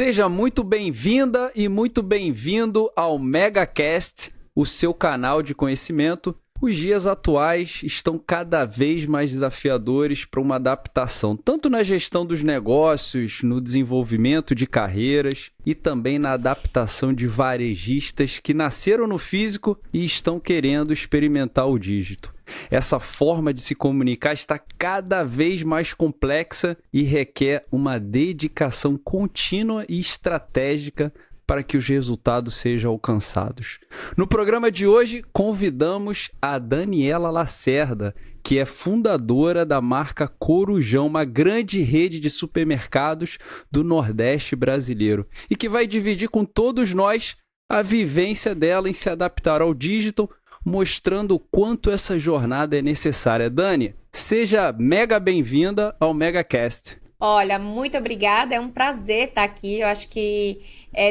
Seja muito bem-vinda e muito bem-vindo ao MegaCast, o seu canal de conhecimento. Os dias atuais estão cada vez mais desafiadores para uma adaptação, tanto na gestão dos negócios, no desenvolvimento de carreiras e também na adaptação de varejistas que nasceram no físico e estão querendo experimentar o dígito. Essa forma de se comunicar está cada vez mais complexa e requer uma dedicação contínua e estratégica para que os resultados sejam alcançados. No programa de hoje, convidamos a Daniela Lacerda, que é fundadora da marca Corujão, uma grande rede de supermercados do Nordeste brasileiro, e que vai dividir com todos nós a vivência dela em se adaptar ao digital, mostrando o quanto essa jornada é necessária. Dani, seja mega bem-vinda ao MegaCast. Olha, muito obrigada, é um prazer estar aqui. Eu acho que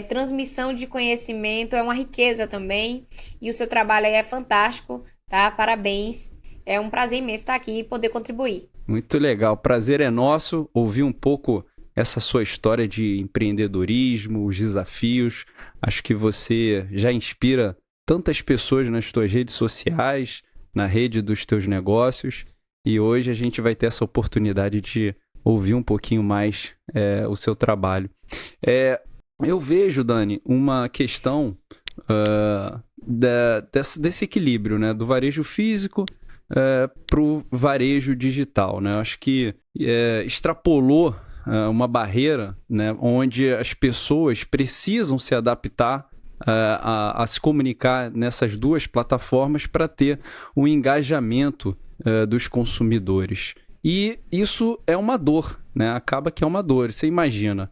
transmissão de conhecimento é uma riqueza também, e o seu trabalho aí é fantástico, tá? Parabéns, é um prazer imenso estar aqui e poder contribuir. Muito legal, prazer é nosso ouvir um pouco essa sua história de empreendedorismo, os desafios. Acho que você já inspira tantas pessoas nas tuas redes sociais, na rede dos teus negócios, e hoje a gente vai ter essa oportunidade de ouvir um pouquinho mais o seu trabalho. Eu vejo, Dani, uma questão desse equilíbrio, né, do varejo físico para o varejo digital, né? Acho que extrapolou uma barreira, né, onde as pessoas precisam se adaptar a se comunicar nessas duas plataformas para ter o engajamento dos consumidores. E isso é uma dor, né? Acaba que é uma dor. Você imagina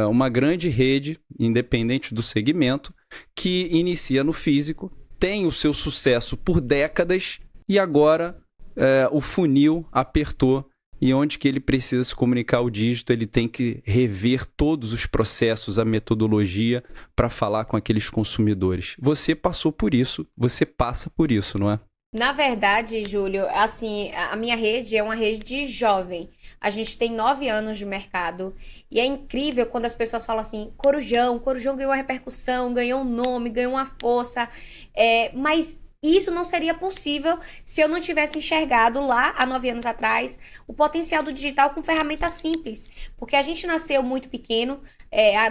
uma grande rede, independente do segmento, que inicia no físico, tem o seu sucesso por décadas e agora o funil apertou. E onde que ele precisa se comunicar o dígito, ele tem que rever todos os processos, a metodologia para falar com aqueles consumidores. Você passou por isso, você passa por isso, não é? Na verdade, Júlio, assim, a minha rede é uma rede de jovem. A gente tem 9 anos de mercado e é incrível quando as pessoas falam assim, Corujão ganhou uma repercussão, ganhou um nome, ganhou uma força, mas isso não seria possível se eu não tivesse enxergado lá, há 9 anos atrás, o potencial do digital com ferramentas simples. Porque a gente nasceu muito pequeno,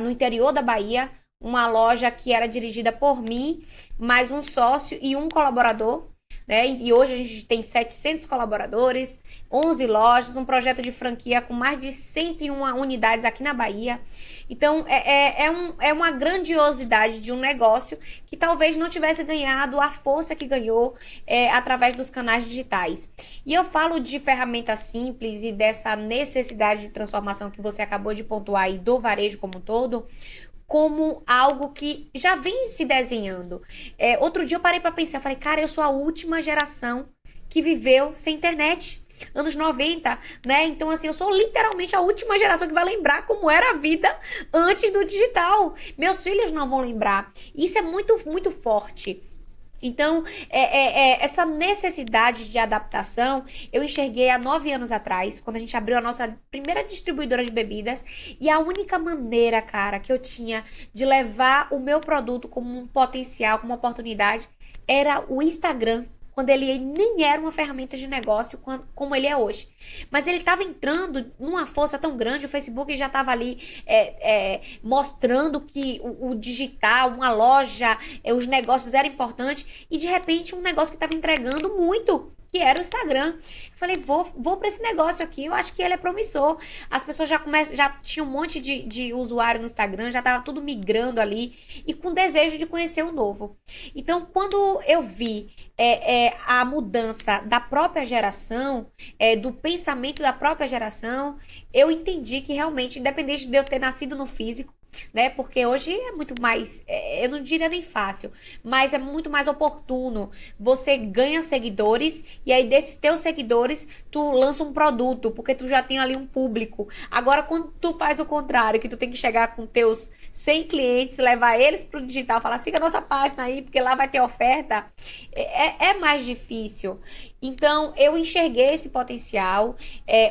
no interior da Bahia, uma loja que era dirigida por mim, mais um sócio e um colaborador, né? E hoje a gente tem 700 colaboradores, 11 lojas, um projeto de franquia com mais de 101 unidades aqui na Bahia. Então, é uma grandiosidade de um negócio que talvez não tivesse ganhado a força que ganhou através dos canais digitais. E eu falo de ferramentas simples e dessa necessidade de transformação que você acabou de pontuar aí do varejo como um todo, como algo que já vem se desenhando. Outro dia eu parei para pensar, falei, cara, eu sou a última geração que viveu sem internet. Anos 90, né? Então, assim, eu sou literalmente a última geração que vai lembrar como era a vida antes do digital. Meus filhos não vão lembrar. Isso é muito, muito forte. Então, essa necessidade de adaptação, eu enxerguei há 9 anos atrás, quando a gente abriu a nossa primeira distribuidora de bebidas, e a única maneira, cara, que eu tinha de levar o meu produto como um potencial, como uma oportunidade, era o Instagram. Quando ele nem era uma ferramenta de negócio como ele é hoje. Mas ele estava entrando numa força tão grande, o Facebook já estava ali mostrando que o digital, uma loja, os negócios eram importantes, e de repente um negócio que estava entregando muito, que era o Instagram. Eu falei, vou para esse negócio aqui, eu acho que ele é promissor. As pessoas já tinham um monte de usuário no Instagram, já estava tudo migrando ali, e com desejo de conhecer o novo. Então, quando eu vi a mudança da própria geração, do pensamento da própria geração, eu entendi que realmente, independente de eu ter nascido no físico, né? Porque hoje é muito mais, eu não diria nem fácil, mas é muito mais oportuno. Você ganha seguidores e aí desses teus seguidores tu lança um produto, porque tu já tem ali um público. Agora, quando tu faz o contrário, que tu tem que chegar com teus 100 clientes, levar eles pro digital, falar, siga a nossa página aí, porque lá vai ter oferta, é mais difícil. Então, eu enxerguei esse potencial.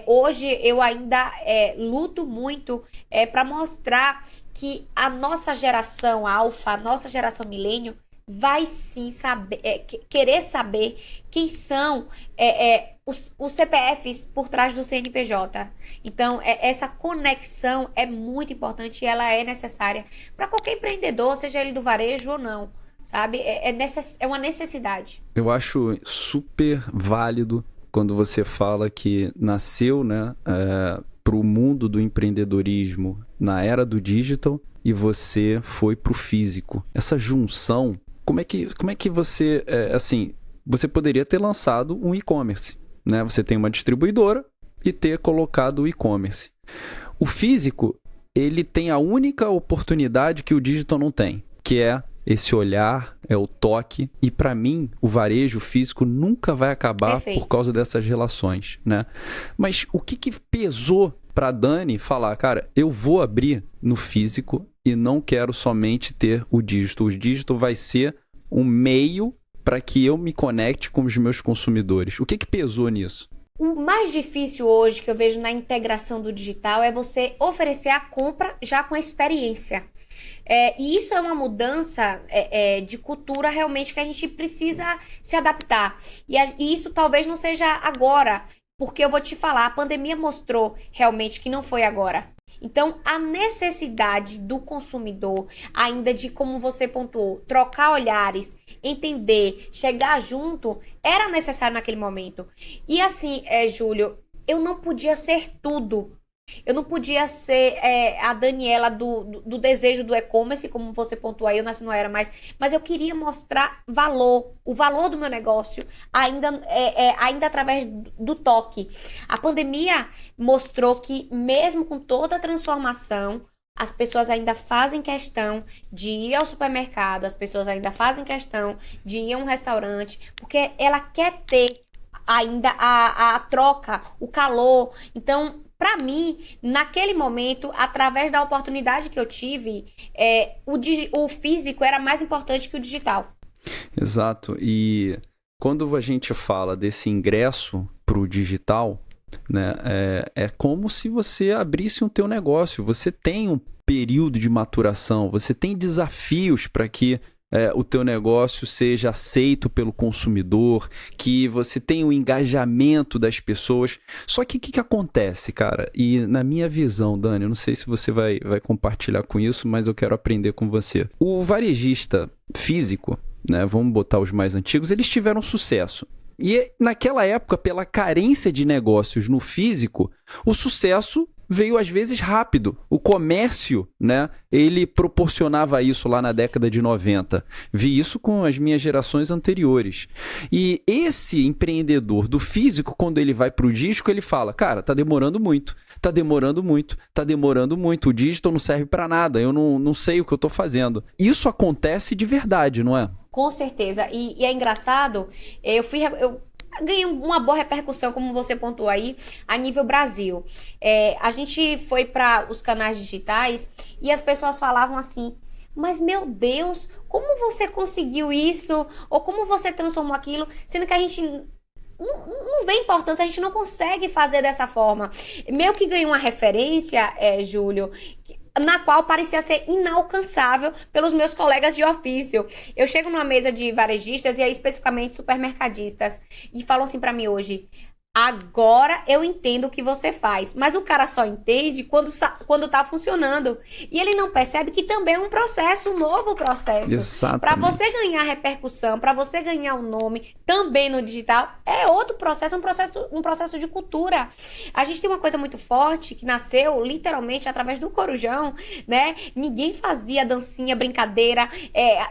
Hoje, eu ainda luto muito para mostrar que a nossa geração alfa, a nossa geração milênio, vai sim saber, querer saber quem são os CPFs por trás do CNPJ. Então, essa conexão é muito importante e ela é necessária para qualquer empreendedor, seja ele do varejo ou não, sabe? É uma necessidade. Eu acho super válido quando você fala que nasceu, né, para o mundo do empreendedorismo na era do digital e você foi para o físico. Essa junção, como é que você, assim, você poderia ter lançado um e-commerce, né? Você tem uma distribuidora e ter colocado o e-commerce. O físico, ele tem a única oportunidade que o digital não tem, que é esse olhar, é o toque. E para mim, o varejo físico nunca vai acabar por causa dessas relações, né? Mas o que pesou para Dani falar, cara, eu vou abrir no físico e não quero somente ter o digital. O digital vai ser um meio para que eu me conecte com os meus consumidores. O que pesou nisso? O mais difícil hoje que eu vejo na integração do digital é você oferecer a compra já com a experiência. E isso é uma mudança de cultura realmente que a gente precisa se adaptar. E isso talvez não seja agora, porque eu vou te falar, a pandemia mostrou realmente que não foi agora. Então, a necessidade do consumidor, ainda de, como você pontuou, trocar olhares, entender, chegar junto, era necessário naquele momento. E assim, Júlio, eu não podia ser tudo. Eu não podia ser a Daniela do desejo do e-commerce, como você pontuou aí, eu nasci numa era mais... Mas eu queria mostrar valor, o valor do meu negócio, ainda através do toque. A pandemia mostrou que, mesmo com toda a transformação, as pessoas ainda fazem questão de ir ao supermercado, as pessoas ainda fazem questão de ir a um restaurante, porque ela quer ter ainda a troca, o calor. Então, para mim, naquele momento, através da oportunidade que eu tive, o físico era mais importante que o digital. Exato. E quando a gente fala desse ingresso para o digital, né, é como se você abrisse um teu negócio. Você tem um período de maturação, você tem desafios para que o teu negócio seja aceito pelo consumidor, que você tenha o engajamento das pessoas. Só que o que acontece, cara? E na minha visão, Dani, eu não sei se você vai compartilhar com isso, mas eu quero aprender com você. O varejista físico, né, vamos botar os mais antigos, eles tiveram sucesso. E naquela época, pela carência de negócios no físico, o sucesso veio às vezes rápido. O comércio, né, ele proporcionava isso lá na década de 90. Vi isso com as minhas gerações anteriores. E esse empreendedor do físico, quando ele vai para o digital, ele fala, cara, tá demorando muito, tá demorando muito, tá demorando muito. O digital não serve para nada, eu não sei o que eu tô fazendo. Isso acontece de verdade, não é? Com certeza. E é engraçado, eu ganhei uma boa repercussão, como você pontuou aí, a nível Brasil. A gente foi para os canais digitais e as pessoas falavam assim, mas meu Deus, como você conseguiu isso? Ou como você transformou aquilo? Sendo que a gente não vê importância, a gente não consegue fazer dessa forma. Meio que ganhei uma referência, Júlio, na qual parecia ser inalcançável pelos meus colegas de ofício. Eu chego numa mesa de varejistas, e aí especificamente supermercadistas, e falam assim pra mim hoje, agora eu entendo o que você faz. Mas o cara só entende quando tá funcionando. E ele não percebe que também é um processo, um novo processo. Exatamente. Para você ganhar repercussão, para você ganhar um nome também no digital, é outro processo, um processo de cultura. A gente tem uma coisa muito forte que nasceu literalmente através do Corujão, né? Ninguém fazia dancinha, brincadeira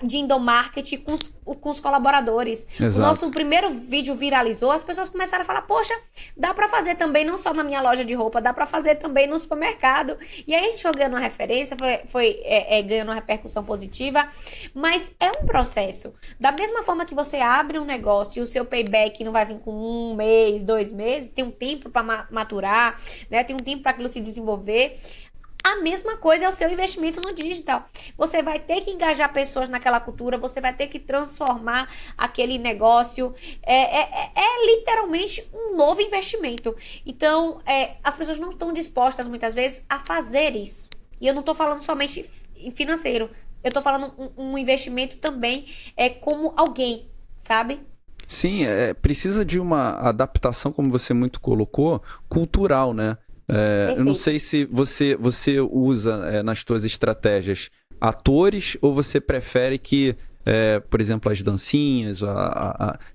de endomarketing com os colaboradores. Exato. O nosso primeiro vídeo viralizou, as pessoas começaram a falar, poxa, dá pra fazer também não só na minha loja de roupa, dá pra fazer também no supermercado. E aí a gente foi ganhando uma referência, foi ganhando uma repercussão positiva, mas é um processo. Da mesma forma que você abre um negócio e o seu payback não vai vir com 1 mês, 2 meses, tem um tempo pra maturar, né? Tem um tempo pra aquilo se desenvolver. A mesma coisa é o seu investimento no digital. Você vai ter que engajar pessoas naquela cultura, você vai ter que transformar aquele negócio. É literalmente um novo investimento. Então, as pessoas não estão dispostas, muitas vezes, a fazer isso. E eu não estou falando somente financeiro. Eu estou falando um investimento também como alguém, sabe? Sim, precisa de uma adaptação, como você muito colocou, cultural, né? Eu não sei se você usa nas suas estratégias atores ou você prefere que, por exemplo, as dancinhas,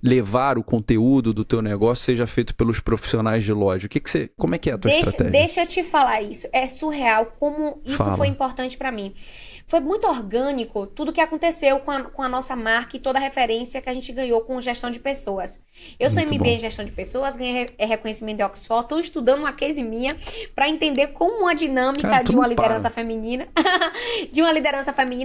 levar o conteúdo do teu negócio seja feito pelos profissionais de loja. Como é que é a tua estratégia? Deixa eu te falar isso. É surreal como isso foi importante para mim. Foi muito orgânico tudo que aconteceu com a nossa marca e toda a referência que a gente ganhou com gestão de pessoas. Eu sou MBA em gestão de pessoas, ganhei reconhecimento de Oxford, estou estudando uma case minha para entender como a dinâmica de uma liderança feminina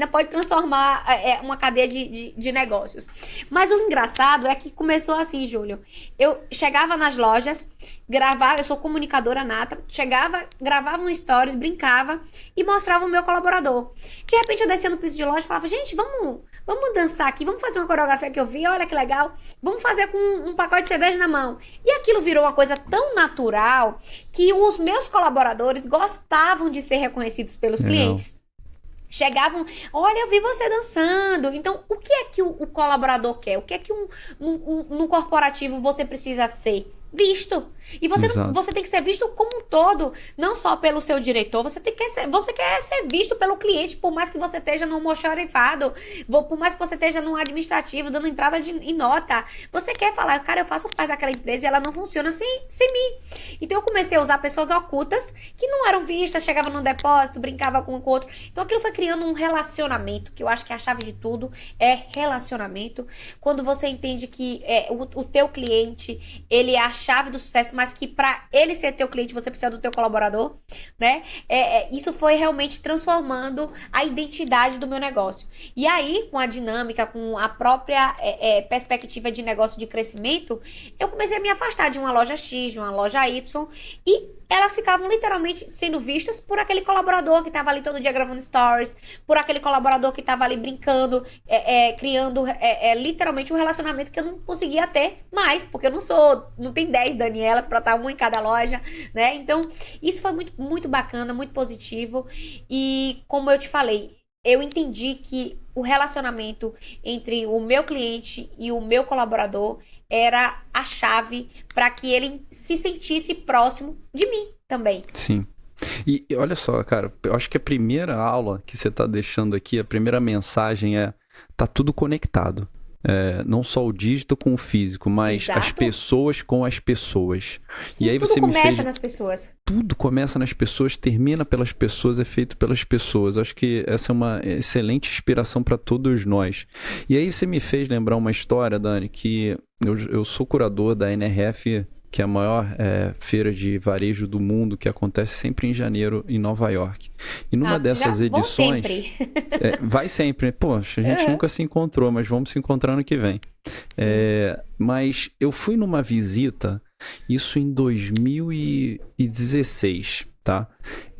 pode transformar uma cadeia de negócios. Mas o engraçado é que começou assim, Júlio. Eu chegava nas lojas, gravava, eu sou comunicadora nata, chegava, gravava um stories, brincava e mostrava o meu colaborador. De repente eu descia no piso de loja e falava, gente, vamos dançar aqui, vamos fazer uma coreografia que eu vi, olha que legal, vamos fazer com um pacote de cerveja na mão. E aquilo virou uma coisa tão natural que os meus colaboradores gostavam de ser reconhecidos pelos clientes. Chegavam, olha, eu vi você dançando. Então, o que é que o colaborador quer? O que é que num corporativo você precisa ser? Visto. E você tem que ser visto como um todo, não só pelo seu diretor, você quer ser visto pelo cliente, por mais que você esteja no almoxarifado, por mais que você esteja no administrativo, dando entrada em nota. Você quer falar, cara, eu faço parte daquela empresa e ela não funciona sem mim. Então eu comecei a usar pessoas ocultas que não eram vistas, chegavam no depósito, brincava com o outro. Então aquilo foi criando um relacionamento, que eu acho que a chave de tudo é relacionamento. Quando você entende que o teu cliente, ele é a chave do sucesso, mas que para ele ser teu cliente, você precisa do teu colaborador, né? Isso foi realmente transformando a identidade do meu negócio. E aí, com a dinâmica, com a própria perspectiva de negócio de crescimento, eu comecei a me afastar de uma loja X, de uma loja Y, e elas ficavam literalmente sendo vistas por aquele colaborador que estava ali todo dia gravando stories, por aquele colaborador que estava ali brincando, criando literalmente um relacionamento que eu não conseguia ter mais, porque eu não tem 10 Danielas para estar uma em cada loja, né? Então, isso foi muito, muito bacana, muito positivo. E como eu te falei, eu entendi que o relacionamento entre o meu cliente e o meu colaborador era a chave para que ele se sentisse próximo de mim também. Sim. E olha só, cara, eu acho que a primeira aula que você está deixando aqui, a primeira mensagem tá tudo conectado. Não só o dígito com o físico, mas Exato. As pessoas com as pessoas. Sim, e aí tudo começa nas pessoas. Tudo começa nas pessoas, termina pelas pessoas, é feito pelas pessoas. Acho que essa é uma excelente inspiração para todos nós. E aí você me fez lembrar uma história, Dani, que eu sou curador da NRF, que é a maior feira de varejo do mundo, que acontece sempre em janeiro em Nova York. E numa dessas edições... Sempre. Vai sempre. Poxa, a gente nunca se encontrou, mas vamos se encontrar ano que vem. Mas eu fui numa visita, isso em 2016, tá?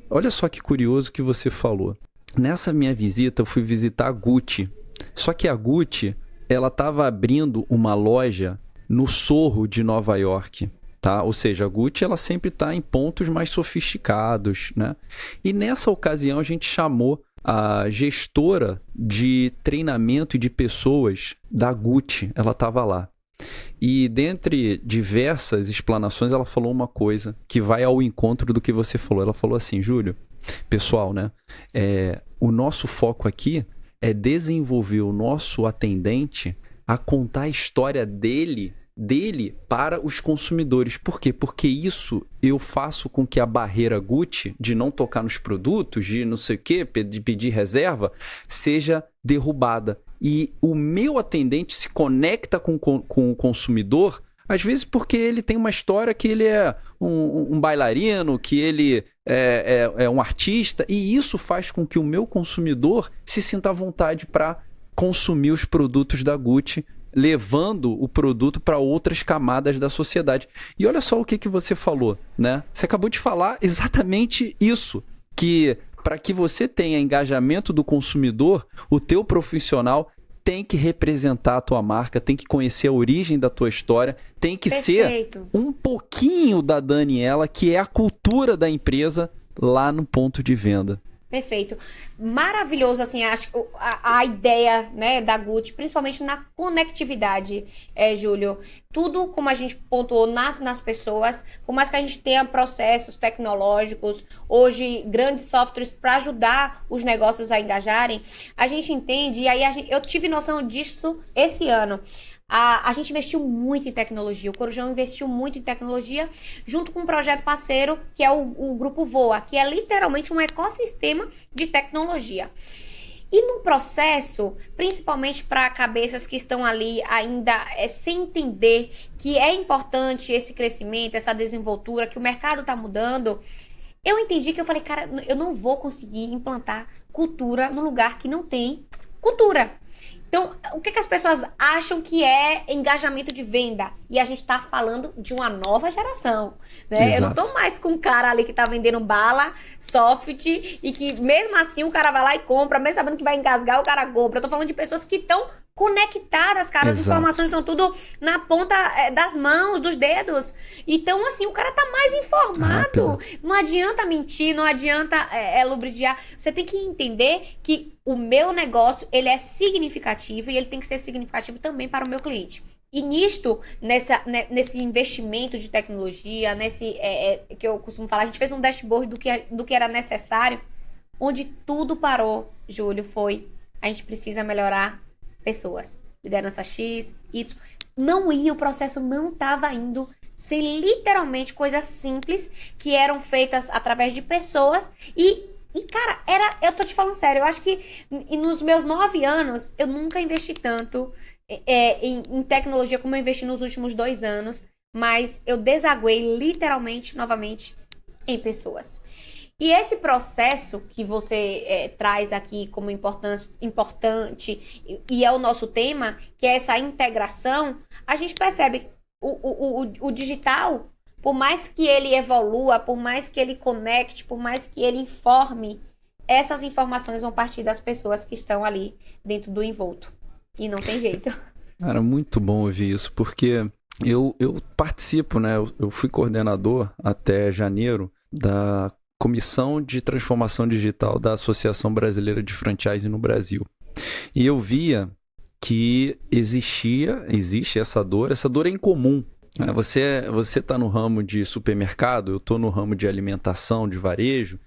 Olha só que curioso que você falou. Nessa minha visita, eu fui visitar a Gucci. Só que a Gucci, ela estava abrindo uma loja no Sorro de Nova York. Tá? Ou seja, a Gucci ela sempre está em pontos mais sofisticados, né? E nessa ocasião a gente chamou a gestora de treinamento e de pessoas da Gucci, ela estava lá. E dentre diversas explanações ela falou uma coisa que vai ao encontro do que você falou. Ela falou assim, Júlio, pessoal, né? O nosso foco aqui é desenvolver o nosso atendente a contar a história dele para os consumidores. Por quê? Porque isso eu faço com que a barreira Gucci de não tocar nos produtos, de não sei o quê, de pedir reserva, seja derrubada. E o meu atendente se conecta com o consumidor, às vezes porque ele tem uma história que ele é um bailarino, que ele é um artista, e isso faz com que o meu consumidor se sinta à vontade para consumir os produtos da Gucci, levando o produto para outras camadas da sociedade. E olha só o que você falou, né? Você acabou de falar exatamente isso, que para que você tenha engajamento do consumidor, o teu profissional tem que representar a tua marca, tem que conhecer a origem da tua história, tem que ser um pouquinho da Daniela, que é a cultura da empresa lá no ponto de venda. Perfeito. Maravilhoso, assim, acho a ideia, né, da Gucci, principalmente na conectividade, Júlio. Tudo, como a gente pontuou, nasce nas pessoas, por mais que a gente tenha processos tecnológicos, hoje, grandes softwares para ajudar os negócios a engajarem, a gente entende, e aí eu tive noção disso esse ano. A gente investiu muito em tecnologia, o Corujão investiu muito em tecnologia, junto com um projeto parceiro, que é o Grupo Voa, que é literalmente um ecossistema de tecnologia. E no processo, principalmente para cabeças que estão ali ainda sem entender que é importante esse crescimento, essa desenvoltura, que o mercado está mudando, eu entendi que eu falei, cara, eu não vou conseguir implantar cultura no lugar que não tem cultura. Então, o que as pessoas acham que é engajamento de venda? E a gente está falando de uma nova geração, né? Exato. Eu não estou mais com um cara ali que está vendendo bala, soft, e que mesmo assim o cara vai lá e compra, mesmo sabendo que vai engasgar, o cara compra. Eu estou falando de pessoas que estão conectadas, cara. As informações estão tudo na ponta das mãos, dos dedos. Então, assim, o cara tá mais informado. Não adianta mentir, não adianta lubrificar. Você tem que entender que o meu negócio, ele é significativo e ele tem que ser significativo também para o meu cliente. E nisto, nesse investimento de tecnologia, que eu costumo falar, a gente fez um dashboard do que era necessário, onde tudo parou, Júlio, a gente precisa melhorar pessoas, liderança X, Y, o processo não estava indo sem literalmente coisas simples que eram feitas através de pessoas e cara, eu tô te falando sério, eu acho que nos meus 9 anos, eu nunca investi tanto em tecnologia como eu investi nos últimos 2 anos, mas eu desaguei literalmente, novamente, em pessoas. E esse processo que você traz aqui como importante e é o nosso tema, que é essa integração, a gente percebe o digital, por mais que ele evolua, por mais que ele conecte, por mais que ele informe, essas informações vão partir das pessoas que estão ali dentro do envolto. E não tem jeito. Cara, muito bom ouvir isso, porque eu participo, né? Eu fui coordenador até janeiro da Comissão de Transformação Digital da Associação Brasileira de Franchising no Brasil. E eu via que existe essa dor é incomum. Você está no ramo de supermercado, eu estou no ramo de alimentação, de varejo,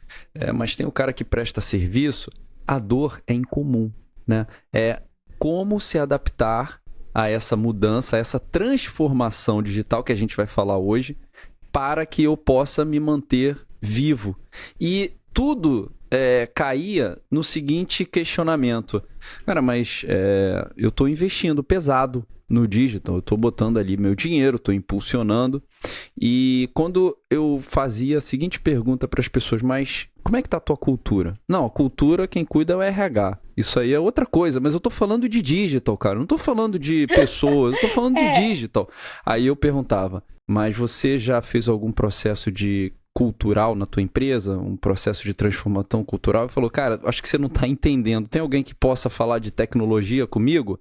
mas tem o cara que presta serviço, a dor é incomum, né? É como se adaptar a essa mudança, a essa transformação digital que a gente vai falar hoje, para que eu possa me manter vivo. E tudo caía no seguinte questionamento. Cara, mas eu estou investindo pesado no digital, eu estou botando ali meu dinheiro, estou impulsionando. E quando eu fazia a seguinte pergunta para as pessoas, mas como é que está a tua cultura? Não, a cultura quem cuida é o RH. Isso aí é outra coisa, mas eu estou falando de digital, cara. Eu não estou falando de pessoas, eu estou falando de digital. Aí eu perguntava, mas você já fez algum processo de cultural na tua empresa, um processo de transformação cultural? E falou, cara, acho que você não está entendendo. Tem alguém que possa falar de tecnologia comigo?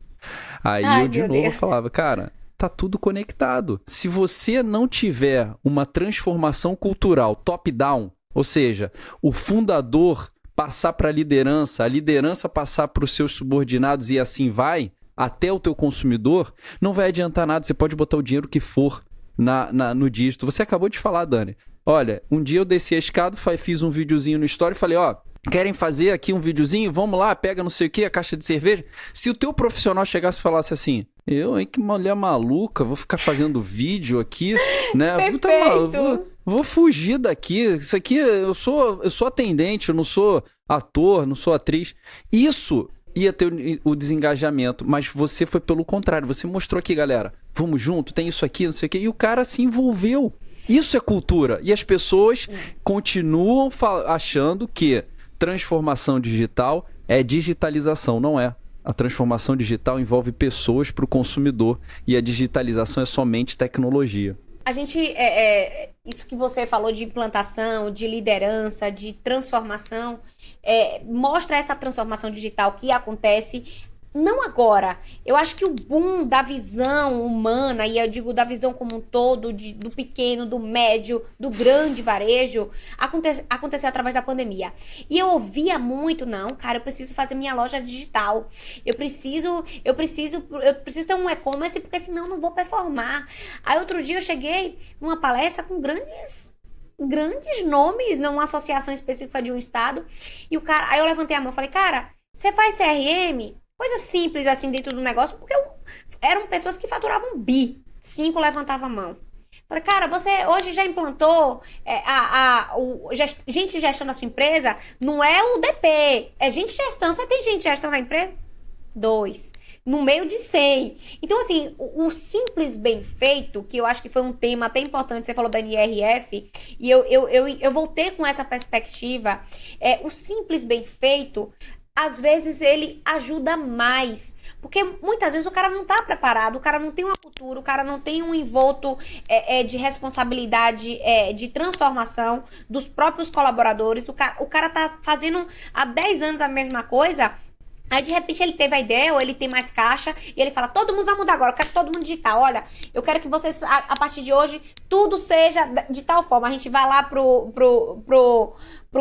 Aí eu de novo falava, cara, tá tudo conectado. Se você não tiver uma transformação cultural top-down, ou seja, o fundador passar para a liderança passar para os seus subordinados e assim vai, até o teu consumidor, não vai adiantar nada. Você pode botar o dinheiro que for no dígito. Você acabou de falar, Dani. Olha, um dia eu desci a escada, fiz um videozinho no story e falei, querem fazer aqui um videozinho? Vamos lá, pega não sei o que, a caixa de cerveja. Se o teu profissional chegasse e falasse assim, que mulher maluca, vou ficar fazendo vídeo aqui, né? Vou fugir daqui. Isso aqui, eu sou atendente, eu não sou ator, não sou atriz. Isso ia ter o desengajamento, mas você foi pelo contrário. Você mostrou aqui, galera, vamos junto, tem isso aqui, não sei o que, e o cara se envolveu. Isso é cultura. E as pessoas continuam achando que transformação digital é digitalização. Não é. A transformação digital envolve pessoas para o consumidor e a digitalização é somente tecnologia. A gente isso que você falou de implantação, de liderança, de transformação, mostra essa transformação digital que acontece. Não agora. Eu acho que o boom da visão humana, e eu digo da visão como um todo, do pequeno, do médio, do grande varejo, aconteceu através da pandemia. E eu ouvia muito, não, cara, eu preciso fazer minha loja digital. Eu preciso ter um e-commerce, porque senão eu não vou performar. Aí outro dia eu cheguei numa palestra com grandes nomes, numa associação específica de um estado, e aí eu levantei a mão e falei, cara, você faz CRM? Coisa simples assim dentro do negócio, porque eram pessoas que faturavam bi. 5 levantava a mão. Falei, cara, você hoje já implantou gente de gestão da sua empresa? Não é o DP, é gente de gestão. Você tem gente de gestão na empresa? 2. No meio de 100. Então, assim, o simples bem feito, que eu acho que foi um tema até importante, você falou da NRF, e eu voltei com essa perspectiva. O simples bem feito, às vezes ele ajuda mais, porque muitas vezes o cara não tá preparado, o cara não tem uma cultura, o cara não tem um envolto de responsabilidade, de transformação dos próprios colaboradores, o cara tá fazendo há 10 anos a mesma coisa. Aí, de repente, ele teve a ideia, ou ele tem mais caixa, e ele fala, todo mundo vai mudar agora, eu quero todo mundo digital. Olha, eu quero que vocês, a partir de hoje, tudo seja de tal forma. A gente vai lá pro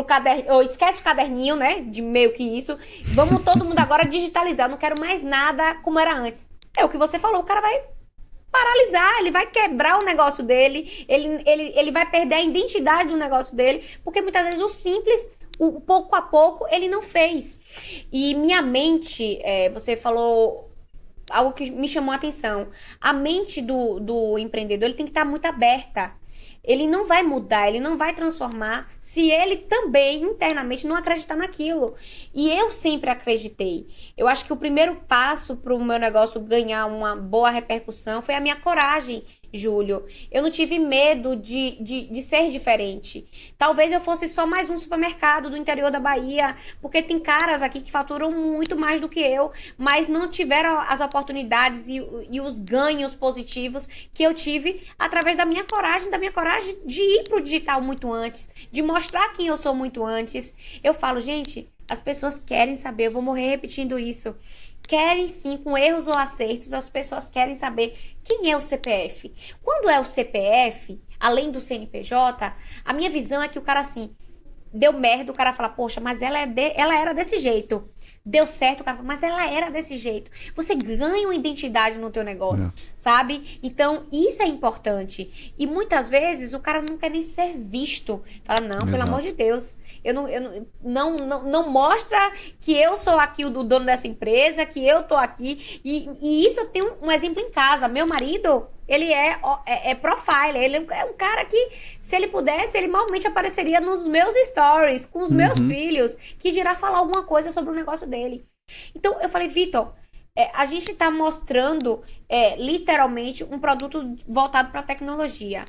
caderno, esquece o caderninho, né, de meio que isso. Vamos todo mundo agora digitalizar, eu não quero mais nada como era antes. É o que você falou, o cara vai paralisar, ele vai quebrar o negócio dele, ele vai perder a identidade do negócio dele, porque muitas vezes o simples, o pouco a pouco, ele não fez. E minha mente, você falou algo que me chamou a atenção. A mente do empreendedor, ele tem que estar muito aberta. Ele não vai mudar, ele não vai transformar se ele também, internamente, não acreditar naquilo. E eu sempre acreditei. Eu acho que o primeiro passo para o meu negócio ganhar uma boa repercussão foi a minha coragem, Júlio. Eu não tive medo de ser diferente. Talvez eu fosse só mais um supermercado do interior da Bahia, porque tem caras aqui que faturam muito mais do que eu, mas não tiveram as oportunidades e os ganhos positivos que eu tive através da minha coragem de ir pro digital muito antes, de mostrar quem eu sou muito antes. Eu falo, gente, as pessoas querem saber, eu vou morrer repetindo isso. Querem sim, com erros ou acertos, as pessoas querem saber quem é o CPF. Quando é o CPF, além do CNPJ, a minha visão é que o cara assim, deu merda, o cara fala, poxa, mas ela era desse jeito. Deu certo, o cara fala, mas ela era desse jeito. Você ganha uma identidade no teu negócio, sabe? Então, isso é importante. E muitas vezes o cara não quer nem ser visto. Fala, não, pelo amor de Deus, eu não mostra que eu sou aqui o dono dessa empresa, que eu tô aqui. E isso eu tenho um exemplo em casa. Meu marido, ele é profiler, ele é um cara que, se ele pudesse, ele malmente apareceria nos meus stories, com os meus filhos, que dirá falar alguma coisa sobre o negócio dele. Então, eu falei, Vitor, a gente tá mostrando, literalmente, um produto voltado para tecnologia.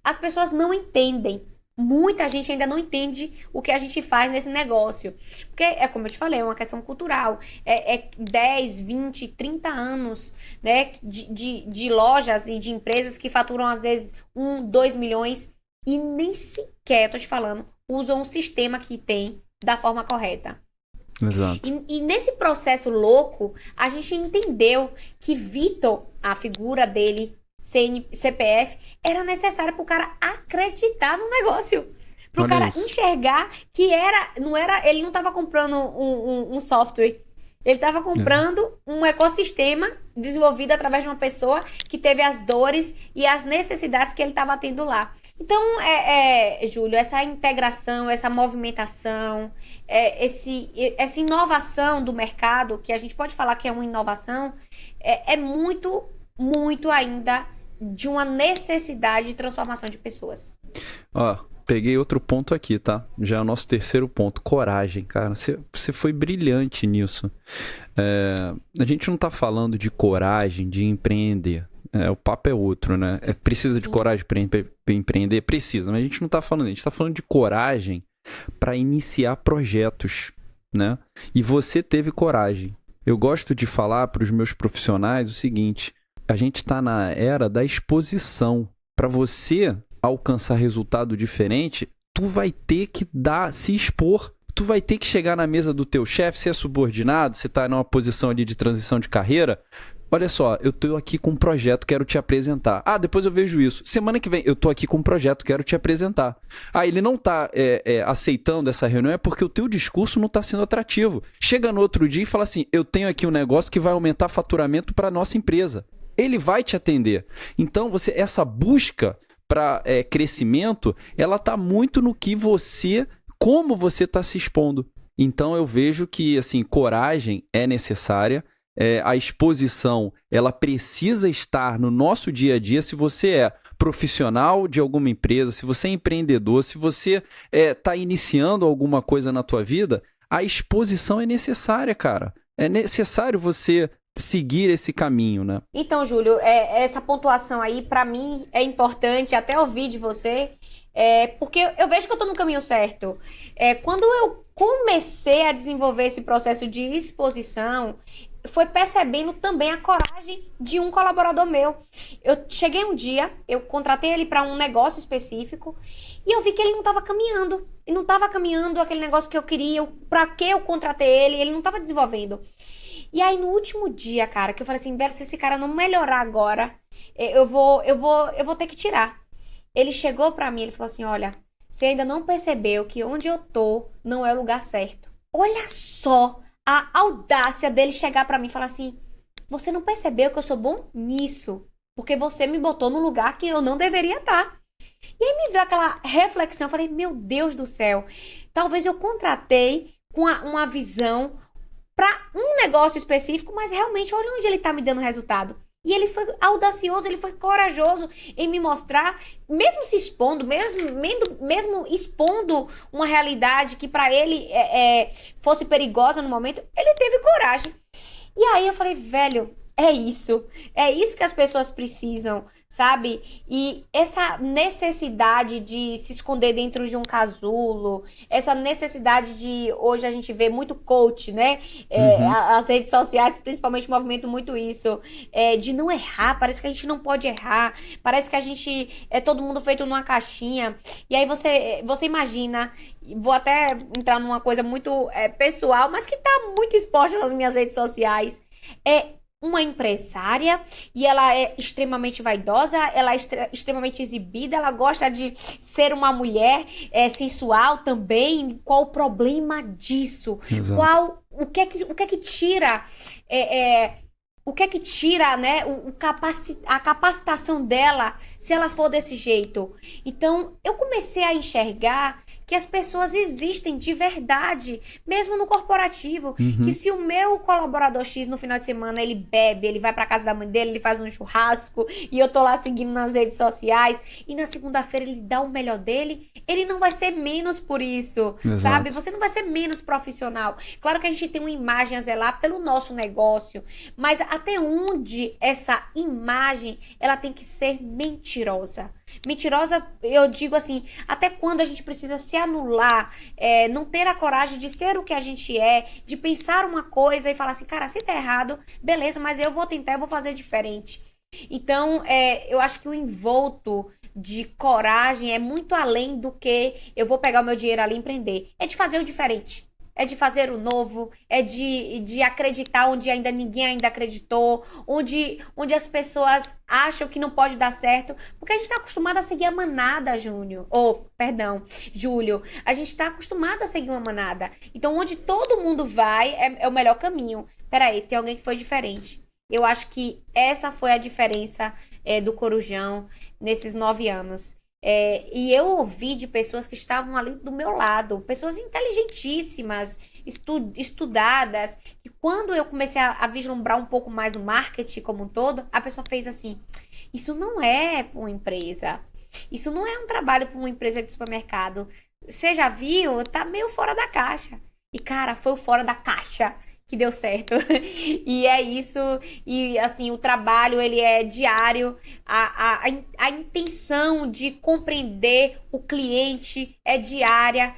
As pessoas não entendem. Muita gente ainda não entende o que a gente faz nesse negócio. Porque, como eu te falei, é uma questão cultural. 10, 20, 30 anos, né, de lojas e de empresas que faturam, às vezes, 1, 2 milhões e nem sequer, tô te falando, usam um sistema que tem da forma correta. Exato. E nesse processo louco, a gente entendeu que Vitor, a figura dele, CPF, era necessário pro cara acreditar no negócio. Pro cara enxergar que ele não tava comprando um software. Ele tava comprando um ecossistema desenvolvido através de uma pessoa que teve as dores e as necessidades que ele tava tendo lá. Então, Júlio, essa integração, essa movimentação, essa inovação do mercado, que a gente pode falar que é uma inovação, é muito, muito ainda de uma necessidade de transformação de pessoas. Ó, peguei outro ponto aqui, tá? Já é o nosso terceiro ponto, coragem, cara. Você foi brilhante nisso. A gente não tá falando de coragem, de empreender. O papo é outro, né? Precisa de coragem para empreender? Precisa, mas a gente não tá falando. A gente tá falando de coragem para iniciar projetos, né? E você teve coragem. Eu gosto de falar para os meus profissionais o seguinte: a gente está na era da exposição. Para você alcançar resultado diferente, tu vai ter que se expor. Tu vai ter que chegar na mesa do teu chefe, se é subordinado, se tá numa posição ali de transição de carreira. Olha só, eu tô aqui com um projeto, quero te apresentar. Ah, depois eu vejo isso. Semana que vem, eu tô aqui com um projeto, quero te apresentar. Ah, ele não tá aceitando essa reunião, é porque o teu discurso não tá sendo atrativo. Chega no outro dia e fala assim, eu tenho aqui um negócio que vai aumentar faturamento para nossa empresa. Ele vai te atender. Então, essa busca para crescimento, ela tá muito no que como você está se expondo. Então eu vejo que assim, coragem é necessária, a exposição ela precisa estar no nosso dia a dia. Se você é profissional de alguma empresa, se você é empreendedor, se você está iniciando alguma coisa na tua vida, a exposição é necessária, cara. É necessário você seguir esse caminho, né? Então, Júlio, essa pontuação aí, para mim, é importante até ouvir de você, porque eu vejo que eu tô no caminho certo. Quando eu comecei a desenvolver esse processo de exposição, foi percebendo também a coragem de um colaborador meu. Eu cheguei um dia, eu contratei ele para um negócio específico e eu vi que ele não estava caminhando. Ele não estava caminhando aquele negócio que eu queria, para que eu contratei ele não estava desenvolvendo. E aí, no último dia, cara, que eu falei assim, velho, se esse cara não melhorar agora, eu vou ter que tirar. Ele chegou pra mim, ele falou assim, olha, você ainda não percebeu que onde eu tô não é o lugar certo. Olha só a audácia dele chegar pra mim e falar assim, você não percebeu que eu sou bom nisso, porque você me botou num lugar que eu não deveria estar. E aí me veio aquela reflexão, eu falei, meu Deus do céu, talvez eu contratei com uma visão para um negócio específico, mas realmente olha onde ele tá me dando resultado. E ele foi audacioso, ele foi corajoso em me mostrar, mesmo se expondo, mesmo expondo uma realidade que para ele fosse perigosa no momento, ele teve coragem. E aí eu falei, velho, é isso que as pessoas precisam, sabe? E essa necessidade de se esconder dentro de um casulo, essa necessidade de, hoje a gente vê muito coach, né? As redes sociais, principalmente, movimentam muito isso, de não errar, parece que a gente não pode errar, parece que a gente é todo mundo feito numa caixinha, e aí você imagina, vou até entrar numa coisa muito pessoal, mas que tá muito exposta nas minhas redes sociais, uma empresária e ela é extremamente vaidosa, ela é extremamente exibida, ela gosta de ser uma mulher sensual também. Qual o problema disso? Exato. O que é que tira o que é que tira, né, a capacitação dela se ela for desse jeito? Então eu comecei a enxergar que as pessoas existem de verdade, mesmo no corporativo, que se o meu colaborador X no final de semana ele bebe, ele vai pra casa da mãe dele, ele faz um churrasco e eu tô lá seguindo nas redes sociais e na segunda-feira ele dá o melhor dele, ele não vai ser menos por isso, Exato. sabe? Você não vai ser menos profissional. Claro que a gente tem uma imagem a zelar pelo nosso negócio, mas até onde essa imagem ela tem que ser mentirosa? Mentirosa, eu digo assim, até quando a gente precisa se anular, não ter a coragem de ser o que a gente de pensar uma coisa e falar assim, cara, se tá errado, beleza, mas eu vou tentar, eu vou fazer diferente. Então, eu acho que o envolto de coragem é muito além do que eu vou pegar o meu dinheiro ali e empreender. É de fazer o diferente. É de fazer o novo, é de acreditar onde ainda ninguém ainda acreditou, onde as pessoas acham que não pode dar certo, porque a gente está acostumado a seguir a manada, Júlio. A gente está acostumado a seguir uma manada. Então, onde todo mundo vai é o melhor caminho. Peraí, tem alguém que foi diferente. Eu acho que essa foi a diferença do Corujão nesses 9 anos. E eu ouvi de pessoas que estavam ali do meu lado, pessoas inteligentíssimas, estudadas, que quando eu comecei a vislumbrar um pouco mais o marketing como um todo, a pessoa fez assim, isso não é para uma empresa, isso não é um trabalho para uma empresa de supermercado, você já viu? Tá meio fora da caixa. E cara, foi o fora da caixa que deu certo. E é isso. E assim, o trabalho ele é diário. A intenção de compreender o cliente é diária.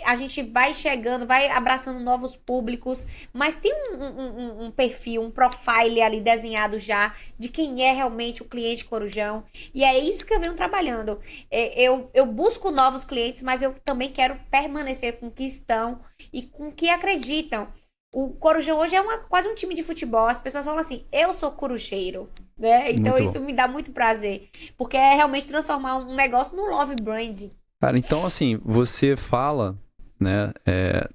A gente vai chegando, vai abraçando novos públicos, mas tem um perfil, um profile ali desenhado já de quem é realmente o cliente Corujão. E é isso que eu venho trabalhando. Eu busco novos clientes, mas eu também quero permanecer com o que estão e com o que acreditam. O Corujão hoje é quase um time de futebol. As pessoas falam assim, eu sou corujeiro, né? Então Muito isso bom. me dá muito prazer. Porque é realmente transformar um negócio num love brand. Cara, então assim, você fala, né,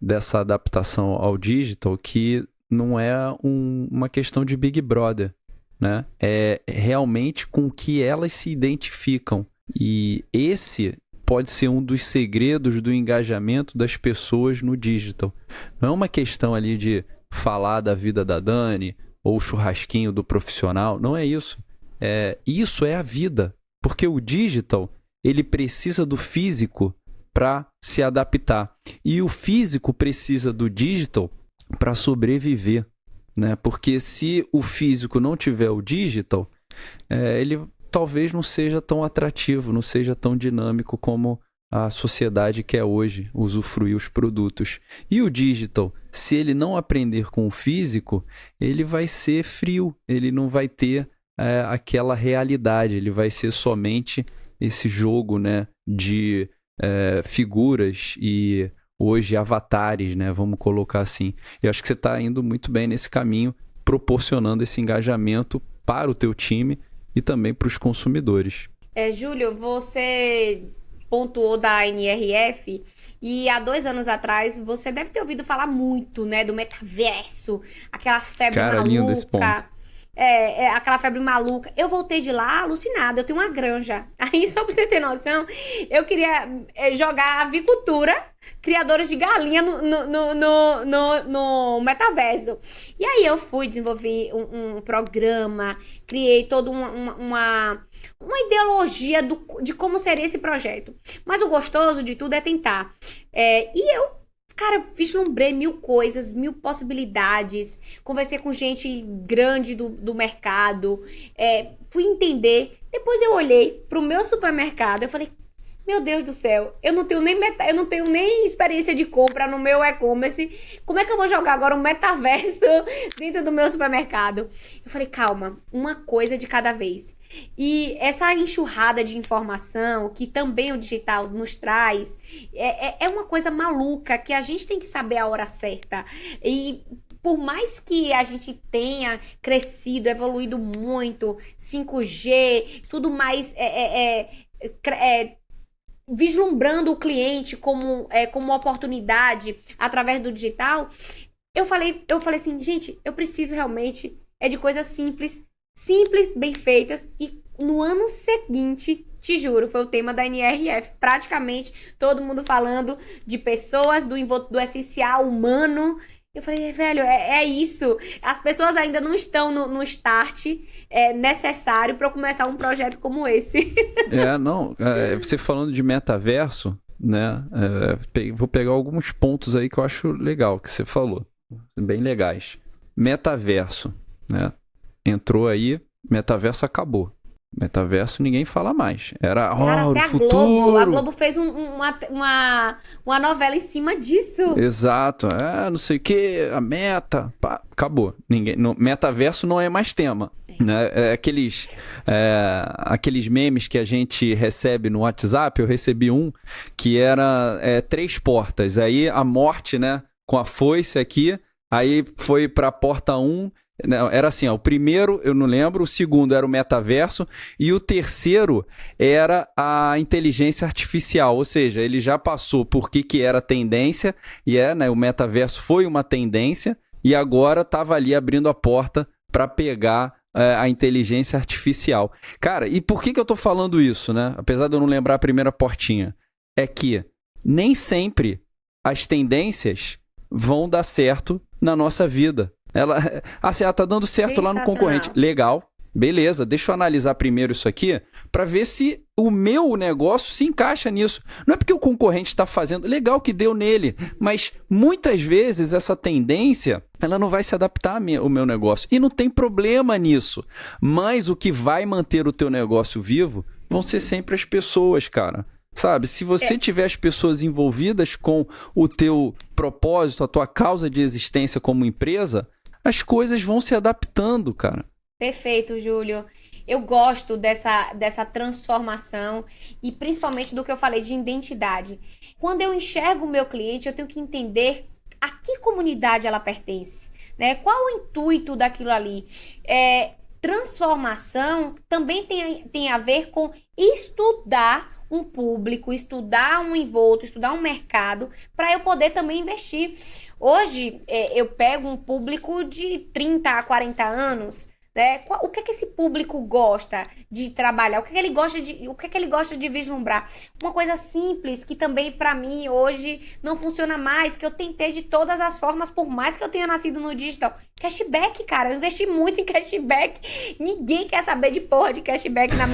dessa adaptação ao digital que não é uma questão de Big Brother, né? É realmente com que elas se identificam. E esse pode ser um dos segredos do engajamento das pessoas no digital. Não é uma questão ali de falar da vida da Dani ou o churrasquinho do profissional. Não é isso. Isso é a vida. Porque o digital, ele precisa do físico para se adaptar. E o físico precisa do digital para sobreviver, né? Porque se o físico não tiver o digital, ele talvez não seja tão atrativo, não seja tão dinâmico como a sociedade quer hoje usufruir os produtos. E o digital, se ele não aprender com o físico, ele vai ser frio, ele não vai ter aquela realidade, ele vai ser somente esse jogo, né, de figuras e hoje avatares, né, vamos colocar assim. Eu acho que você está indo muito bem nesse caminho, proporcionando esse engajamento para o teu time e também para os consumidores. Júlio, você pontuou da NRF e há 2 anos atrás você deve ter ouvido falar muito, né, do metaverso, aquela febre Cara, lindo esse ponto. maluca. Aquela febre maluca. Eu voltei de lá alucinada. Eu tenho uma granja. Aí, só pra você ter noção, eu queria jogar avicultura, criadores de galinha no metaverso. E aí eu fui desenvolver um programa, criei toda uma ideologia de como seria esse projeto. Mas o gostoso de tudo é tentar. Cara, vislumbrei 1000 coisas, 1000 possibilidades. Conversei com gente grande do mercado. Fui entender. Depois eu olhei pro meu supermercado. Eu falei, meu Deus do céu, eu não tenho nem experiência de compra no meu e-commerce. Como é que eu vou jogar agora um metaverso dentro do meu supermercado? Eu falei, calma, uma coisa de cada vez. E essa enxurrada de informação que também o digital nos traz é uma coisa maluca que a gente tem que saber a hora certa. E por mais que a gente tenha crescido, evoluído muito, 5G, tudo mais vislumbrando o cliente como uma oportunidade através do digital, eu falei assim, gente, eu preciso realmente de coisas simples, bem feitas, e no ano seguinte, te juro, foi o tema da NRF, praticamente todo mundo falando de pessoas, do essencial humano. Eu falei, velho, é isso. As pessoas ainda não estão no start necessário para eu começar um projeto como esse. Você falando de metaverso, né? Vou pegar alguns pontos aí que eu acho legal que você falou, bem legais. Metaverso, né? Entrou aí, metaverso acabou. Metaverso ninguém fala mais. Era Cara, o até futuro. A Globo fez uma novela em cima disso. Exato. Não sei o que, a meta. Pá, acabou. Metaverso não é mais tema. Né? Aqueles memes que a gente recebe no WhatsApp, eu recebi um que era 3 portas. Aí a morte, né, com a foice aqui, aí foi pra porta 1. Era assim, o primeiro eu não lembro, o segundo era o metaverso e o terceiro era a inteligência artificial, ou seja, ele já passou por que era tendência e né, o metaverso foi uma tendência e agora estava ali abrindo a porta para pegar a inteligência artificial. Cara, e por que eu tô falando isso, né? Apesar de eu não lembrar a primeira portinha, é que nem sempre as tendências vão dar certo na nossa vida. Ela tá dando certo lá no concorrente. Legal, Beleza, deixa eu analisar primeiro isso aqui para ver se o meu negócio se encaixa nisso. Não é porque o concorrente está fazendo, legal que deu nele, mas muitas vezes essa tendência, ela não vai se adaptar ao meu negócio. E não tem problema nisso. Mas o que vai manter o teu negócio vivo vão ser sempre as pessoas, cara. Sabe, se você tiver as pessoas envolvidas com o teu propósito, a tua causa de existência como empresa, as coisas vão se adaptando, cara. Perfeito, Júlio. Eu gosto dessa transformação e principalmente do que eu falei de identidade. Quando eu enxergo o meu cliente, eu tenho que entender a que comunidade ela pertence, né? Qual o intuito daquilo ali? Transformação também tem a ver com estudar um público, estudar um envolto, estudar um mercado, para eu poder também investir. Hoje, eu pego um público de 30 a 40 anos, né? O que é que esse público gosta de trabalhar? O que é que ele gosta de vislumbrar? Uma coisa simples que também para mim hoje não funciona mais, que eu tentei de todas as formas, por mais que eu tenha nascido no digital. Cashback, cara, eu investi muito em cashback. Ninguém quer saber de porra de cashback na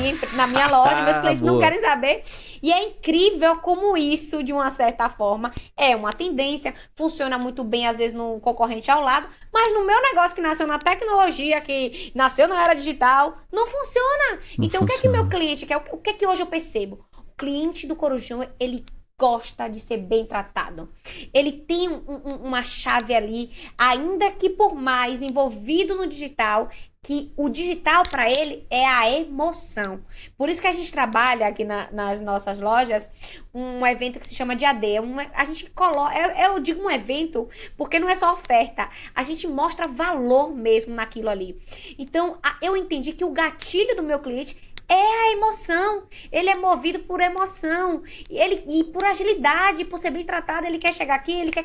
minha loja, meus clientes não querem saber. E é incrível como isso, de uma certa forma, é uma tendência, funciona muito bem às vezes no concorrente ao lado, mas no meu negócio que nasceu na tecnologia, que nasceu na era digital, não funciona. Então, o que é que meu cliente quer? O que é que hoje eu percebo? O cliente do Corujão, ele gosta de ser bem tratado. Ele tem uma chave ali, ainda que por mais envolvido no digital, que o digital para ele é a emoção. Por isso que a gente trabalha aqui nas nossas lojas um evento que se chama de AD. A gente coloca, eu digo um evento porque não é só oferta, a gente mostra valor mesmo naquilo ali. Então, eu entendi que o gatilho do meu cliente é a emoção. Ele é movido por emoção. E por agilidade, por ser bem tratado, ele quer chegar aqui, ele quer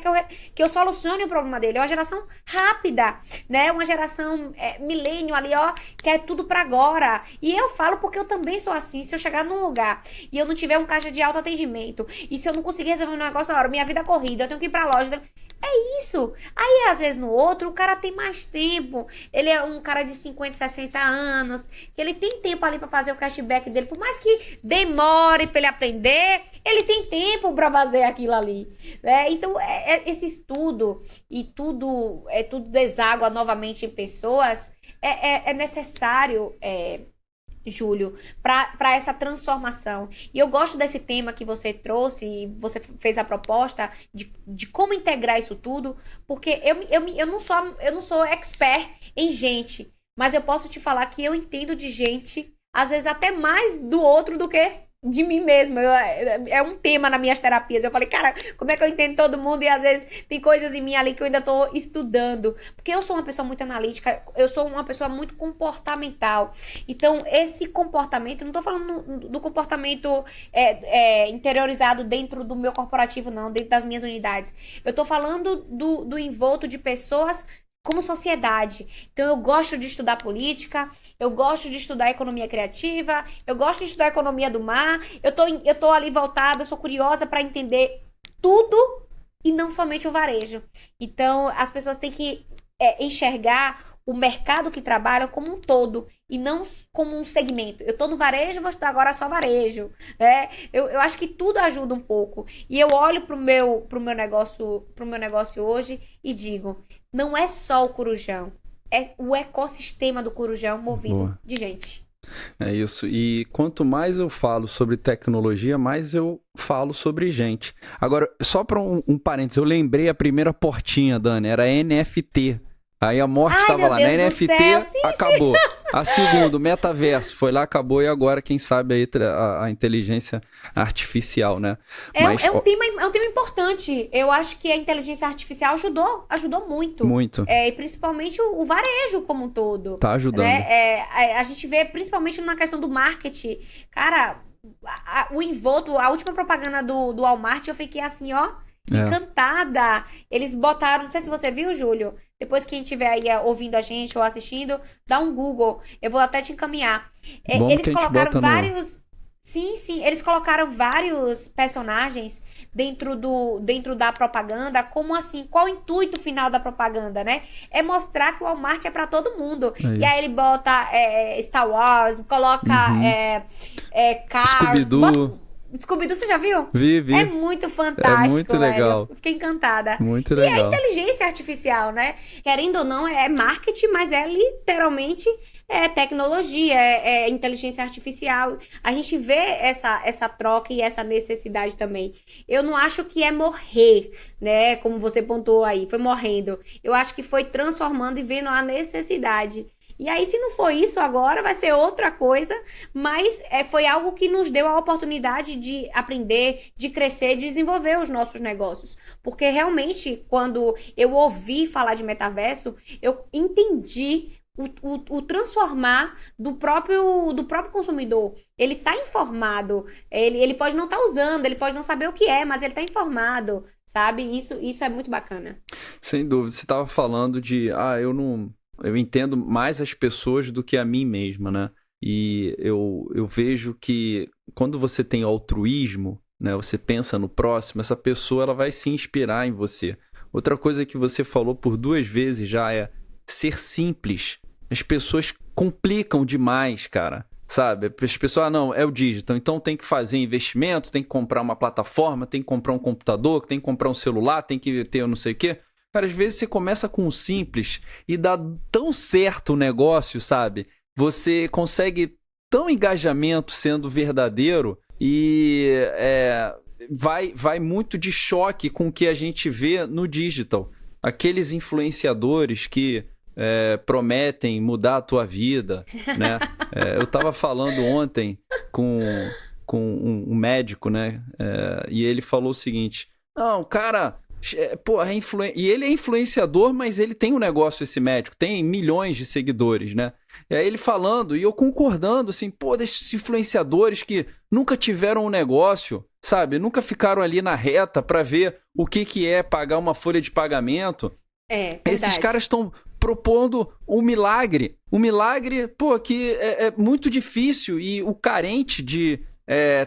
que eu solucione o problema dele. É uma geração rápida, né? Uma geração milênio ali, ó, que é tudo pra agora. E eu falo porque eu também sou assim. Se eu chegar num lugar e eu não tiver um caixa de autoatendimento, e se eu não conseguir resolver um negócio na hora, minha vida é corrida, eu tenho que ir pra loja. É isso. Aí, às vezes, no outro, o cara tem mais tempo. Ele é um cara de 50, 60 anos, que ele tem tempo ali pra fazer o cashback dele. Por mais que demore pra ele aprender, ele tem tempo pra fazer aquilo ali. Então, esse estudo e tudo deságua novamente em pessoas, é necessário... Júlio, para essa transformação. E eu gosto desse tema que você trouxe e você fez a proposta de como integrar isso tudo, porque eu não sou expert em gente, mas eu posso te falar que eu entendo de gente, às vezes até mais do outro do que de mim mesma. É um tema nas minhas terapias. Eu falei, cara, como é que eu entendo todo mundo? E às vezes tem coisas em mim ali que eu ainda tô estudando. Porque eu sou uma pessoa muito analítica, eu sou uma pessoa muito comportamental. Então, esse comportamento, não tô falando do comportamento interiorizado dentro do meu corporativo, não, dentro das minhas unidades. Eu tô falando do envolto de pessoas como sociedade. Então, eu gosto de estudar política, eu gosto de estudar economia criativa, eu gosto de estudar economia do mar, eu tô ali voltada, eu sou curiosa para entender tudo e não somente o varejo. Então, as pessoas têm que enxergar o mercado que trabalham como um todo e não como um segmento. Eu tô no varejo, vou estudar agora só varejo, né? Eu acho que tudo ajuda um pouco. E eu olho pro meu negócio hoje e digo, não é só o Corujão, é o ecossistema do Corujão movido de gente. É isso. E quanto mais eu falo sobre tecnologia, mais eu falo sobre gente. Agora, só para um parênteses, eu lembrei a primeira portinha, Dani, era NFT. Aí a morte estava lá, na NFT, acabou. Sim. A segunda, metaverso, foi lá, acabou, e agora, quem sabe, aí a inteligência artificial, né? É um tema importante. Eu acho que a inteligência artificial ajudou muito. Muito. E principalmente o varejo como um todo. Tá ajudando. Né? A gente vê, principalmente na questão do marketing, cara, o envolto, a última propaganda do Walmart, eu fiquei assim, ó, encantada. Eles botaram, não sei se você viu, Júlio, depois que estiver aí ouvindo a gente ou assistindo, dá um Google, eu vou até te encaminhar. Eles colocaram vários Sim, sim. Eles colocaram vários personagens dentro da propaganda. Como assim? Qual o intuito final da propaganda, né? É mostrar que o Walmart é para todo mundo. É E aí isso. ele bota Star Wars, coloca Uhum. Cars, bota... Scooby-Doo, Scooby-Doo, você já viu? É vi. muito É muito fantástico, velho. legal. Eu fiquei encantada. Muito E é legal. inteligência artificial, né? Querendo ou não, é marketing, mas é literalmente tecnologia, inteligência artificial. A gente vê essa troca e essa necessidade também. Eu não acho que é morrer, né? Como você pontuou aí, foi morrendo. Eu acho que foi transformando e vendo a necessidade. E aí, se não for isso agora, vai ser outra coisa, mas foi algo que nos deu a oportunidade de aprender, de crescer, de desenvolver os nossos negócios. Porque realmente, quando eu ouvi falar de metaverso, eu entendi o transformar do próprio consumidor. Ele está informado, ele pode não estar usando, ele pode não saber o que é, mas ele está informado, sabe? Isso é muito bacana. Sem dúvida. Você estava falando de, eu não, eu entendo mais as pessoas do que a mim mesma, né? E eu vejo que quando você tem altruísmo, né? Você pensa no próximo, essa pessoa ela vai se inspirar em você. Outra coisa que você falou por 2 vezes já é ser simples. As pessoas complicam demais, cara. Sabe? As pessoas, não, é o digital, então tem que fazer investimento, tem que comprar uma plataforma, tem que comprar um computador, tem que comprar um celular, tem que ter não sei o quê. Cara, às vezes você começa com o simples e dá tão certo o negócio, sabe? Você consegue tão engajamento sendo verdadeiro e vai muito de choque com o que a gente vê no digital. Aqueles influenciadores que prometem mudar a tua vida, né? Eu estava falando ontem com um médico, né? E ele falou o seguinte: não, cara, pô, e ele é influenciador, mas ele tem um negócio, esse médico, tem milhões de seguidores, né? E aí ele falando, e eu concordando, assim, pô, desses influenciadores que nunca tiveram um negócio, sabe? Nunca ficaram ali na reta para ver o que é pagar uma folha de pagamento. Esses Verdade. caras estão propondo um milagre. Um milagre, pô, que é muito difícil. E o carente de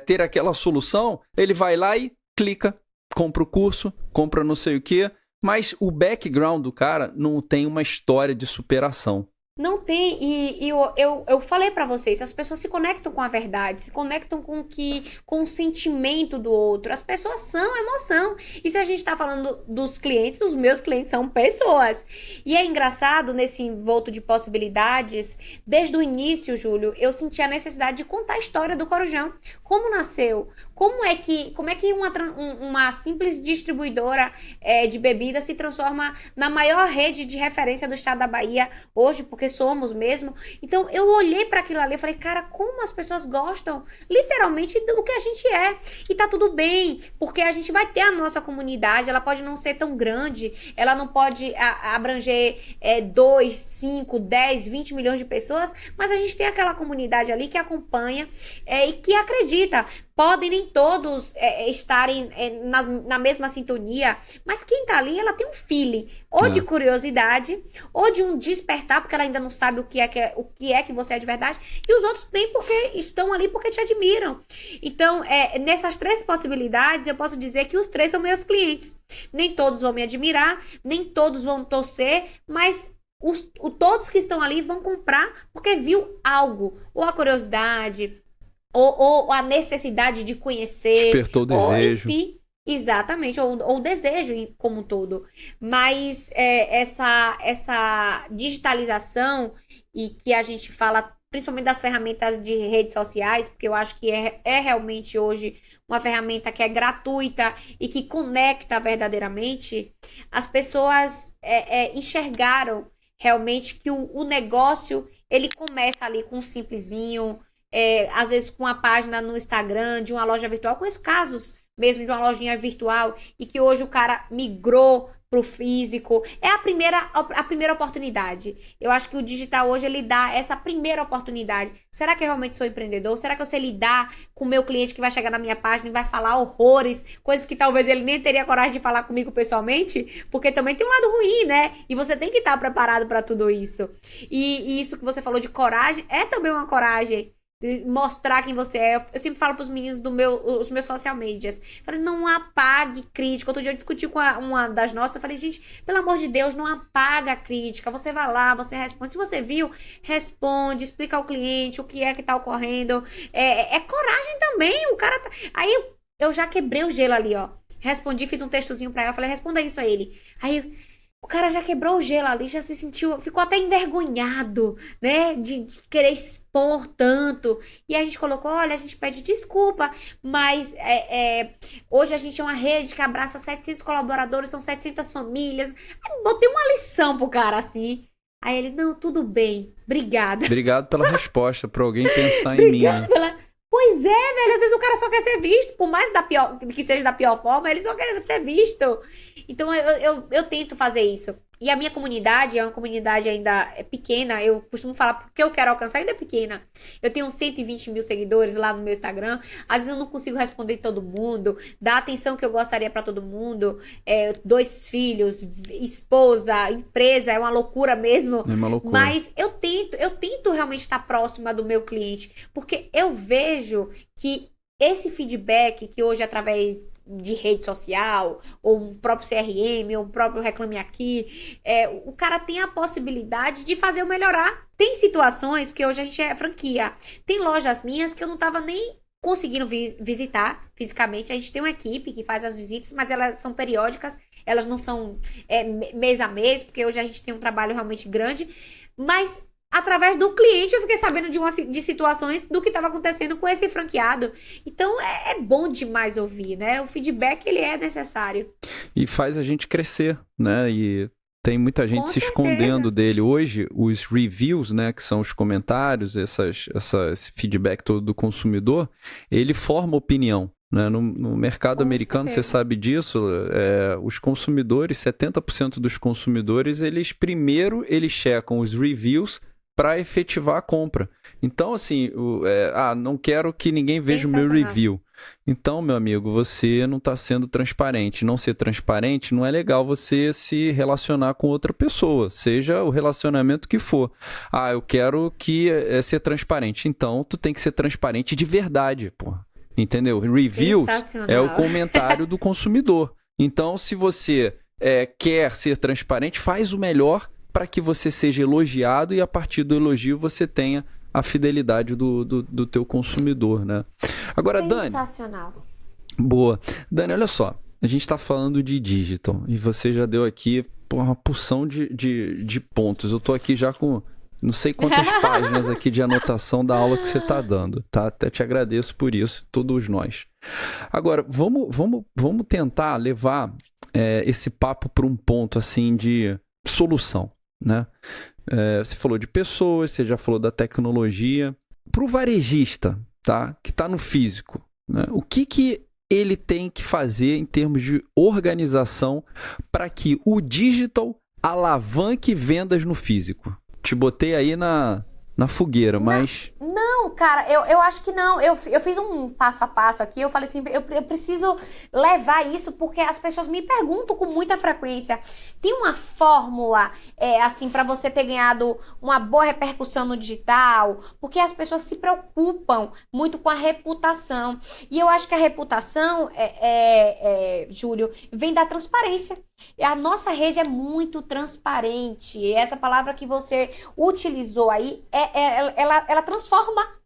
ter aquela solução, ele vai lá e clica, compra o curso, compra não sei o quê. Mas o background do cara não tem uma história de superação. Não tem, e eu falei pra vocês, as pessoas se conectam com a verdade, se conectam com o sentimento do outro. As pessoas são emoção. E se a gente tá falando dos clientes, os meus clientes são pessoas. E é engraçado, nesse envolto de possibilidades, desde o início, Júlio, eu senti a necessidade de contar a história do Corujão. Como nasceu? Como é que uma simples distribuidora de bebidas se transforma na maior rede de referência do estado da Bahia hoje, porque somos mesmo. Então eu olhei para aquilo ali e falei, cara, como as pessoas gostam literalmente do que a gente é. E tá tudo bem, porque a gente vai ter a nossa comunidade, ela pode não ser tão grande, ela não pode abranger 2, 5, 10, 20 milhões de pessoas, mas a gente tem aquela comunidade ali que acompanha e que acredita. Podem nem todos estarem na mesma sintonia, mas quem tá ali, ela tem um feeling, ou de curiosidade, ou de um despertar, porque ela ainda não sabe o que é que você é de verdade, e os outros nem porque estão ali porque te admiram. Então, nessas 3 possibilidades, eu posso dizer que os 3 são meus clientes. Nem todos vão me admirar, nem todos vão torcer, mas todos que estão ali vão comprar porque viu algo, ou a curiosidade, ou a necessidade de conhecer, Despertou o ou desejo. enfim, exatamente, ou o desejo como um todo. Mas essa digitalização e que a gente fala principalmente das ferramentas de redes sociais, porque eu acho que é realmente hoje uma ferramenta que é gratuita e que conecta verdadeiramente, as pessoas enxergaram realmente que o negócio ele começa ali com um simplesinho, às vezes com uma página no Instagram de uma loja virtual. Eu conheço casos mesmo de uma lojinha virtual e que hoje o cara migrou pro físico. É a primeira oportunidade. Eu acho que o digital hoje ele dá essa primeira oportunidade. Será que eu realmente sou empreendedor? Será que eu sei lidar com o meu cliente que vai chegar na minha página e vai falar horrores, coisas que talvez ele nem teria coragem de falar comigo pessoalmente? Porque também tem um lado ruim, né? E você tem que estar preparado para tudo isso. E isso que você falou de coragem é também uma coragem. mostrar quem você é. Eu sempre falo pros meninos os meus social medias. Eu falei, não apague crítica. Outro dia eu discuti com uma das nossas. Eu falei, gente, pelo amor de Deus, não apaga a crítica. Você vai lá, você responde. Se você viu, responde, explica ao cliente o que é que tá ocorrendo. É coragem também. O cara tá... Aí eu já quebrei o gelo ali, ó. Respondi, fiz um textozinho pra ela. Falei, responda isso a ele. Aí... O cara já quebrou o gelo ali, já se sentiu, ficou até envergonhado, né? De querer expor tanto. E a gente colocou, olha, a gente pede desculpa, mas hoje a gente é uma rede que abraça 700 colaboradores, são 700 famílias. Aí botei uma lição pro cara, assim. Aí ele, não, tudo bem, obrigada. Obrigado pela resposta, pra alguém pensar em mim. Né? Pois é, velho, às vezes o cara só quer ser visto, por mais que seja da pior forma, ele só quer ser visto. Então eu tento fazer isso. E a minha comunidade é uma comunidade ainda pequena, eu costumo falar porque eu quero alcançar, ainda é pequena. Eu tenho 120 mil seguidores lá no meu Instagram, às vezes eu não consigo responder todo mundo, dar a atenção que eu gostaria pra todo mundo, 2 filhos, esposa, empresa, é uma loucura mesmo. É uma loucura. Mas eu tento realmente estar próxima do meu cliente, porque eu vejo que esse feedback que hoje através de rede social, ou um próprio CRM, ou um próprio Reclame Aqui, o cara tem a possibilidade de fazer eu melhorar. Tem situações, porque hoje a gente é franquia, tem lojas minhas que eu não tava nem conseguindo visitar fisicamente. A gente tem uma equipe que faz as visitas, mas elas são periódicas, elas não são mês a mês, porque hoje a gente tem um trabalho realmente grande, mas através do cliente eu fiquei sabendo de situações do que estava acontecendo com esse franqueado. Então é bom demais ouvir, né? O feedback, ele é necessário. E faz a gente crescer, né? E tem muita gente se escondendo dele. Hoje, os reviews, né, que são os comentários, esse feedback todo do consumidor, ele forma opinião. Né? No mercado americano, você sabe disso, os consumidores, 70% dos consumidores, eles checam os reviews para efetivar a compra. Então, assim, não quero que ninguém veja o meu review. Então, meu amigo, você não está sendo transparente. Não ser transparente não é legal você se relacionar com outra pessoa, seja o relacionamento que for. Eu quero ser transparente. Então, tu tem que ser transparente de verdade, pô. Entendeu? Reviews é o comentário do consumidor. Então, se você quer ser transparente, faz o melhor para que você seja elogiado e a partir do elogio você tenha a fidelidade do teu consumidor, né? Agora, sensacional. Dani... Boa. Dani, olha só. A gente está falando de digital e você já deu aqui uma porção de pontos. Eu estou aqui já com não sei quantas páginas aqui de anotação da aula que você está dando, tá? Até te agradeço por isso, todos nós. Agora, vamos tentar levar esse papo para um ponto assim de solução, né? Você falou de pessoas, você já falou da tecnologia. Para o varejista, tá? Que está no físico, né? O que ele tem que fazer em termos de organização para que o digital alavanque vendas no físico? Te botei aí na fogueira, mas... Não, cara, eu acho que não. Eu fiz um passo a passo aqui, eu falei assim, eu preciso levar isso porque as pessoas me perguntam com muita frequência. Tem uma fórmula, assim, para você ter ganhado uma boa repercussão no digital? Porque as pessoas se preocupam muito com a reputação. E eu acho que a reputação, Júlio, vem da transparência. A nossa rede é muito transparente. Essa palavra que você utilizou aí, ela transforma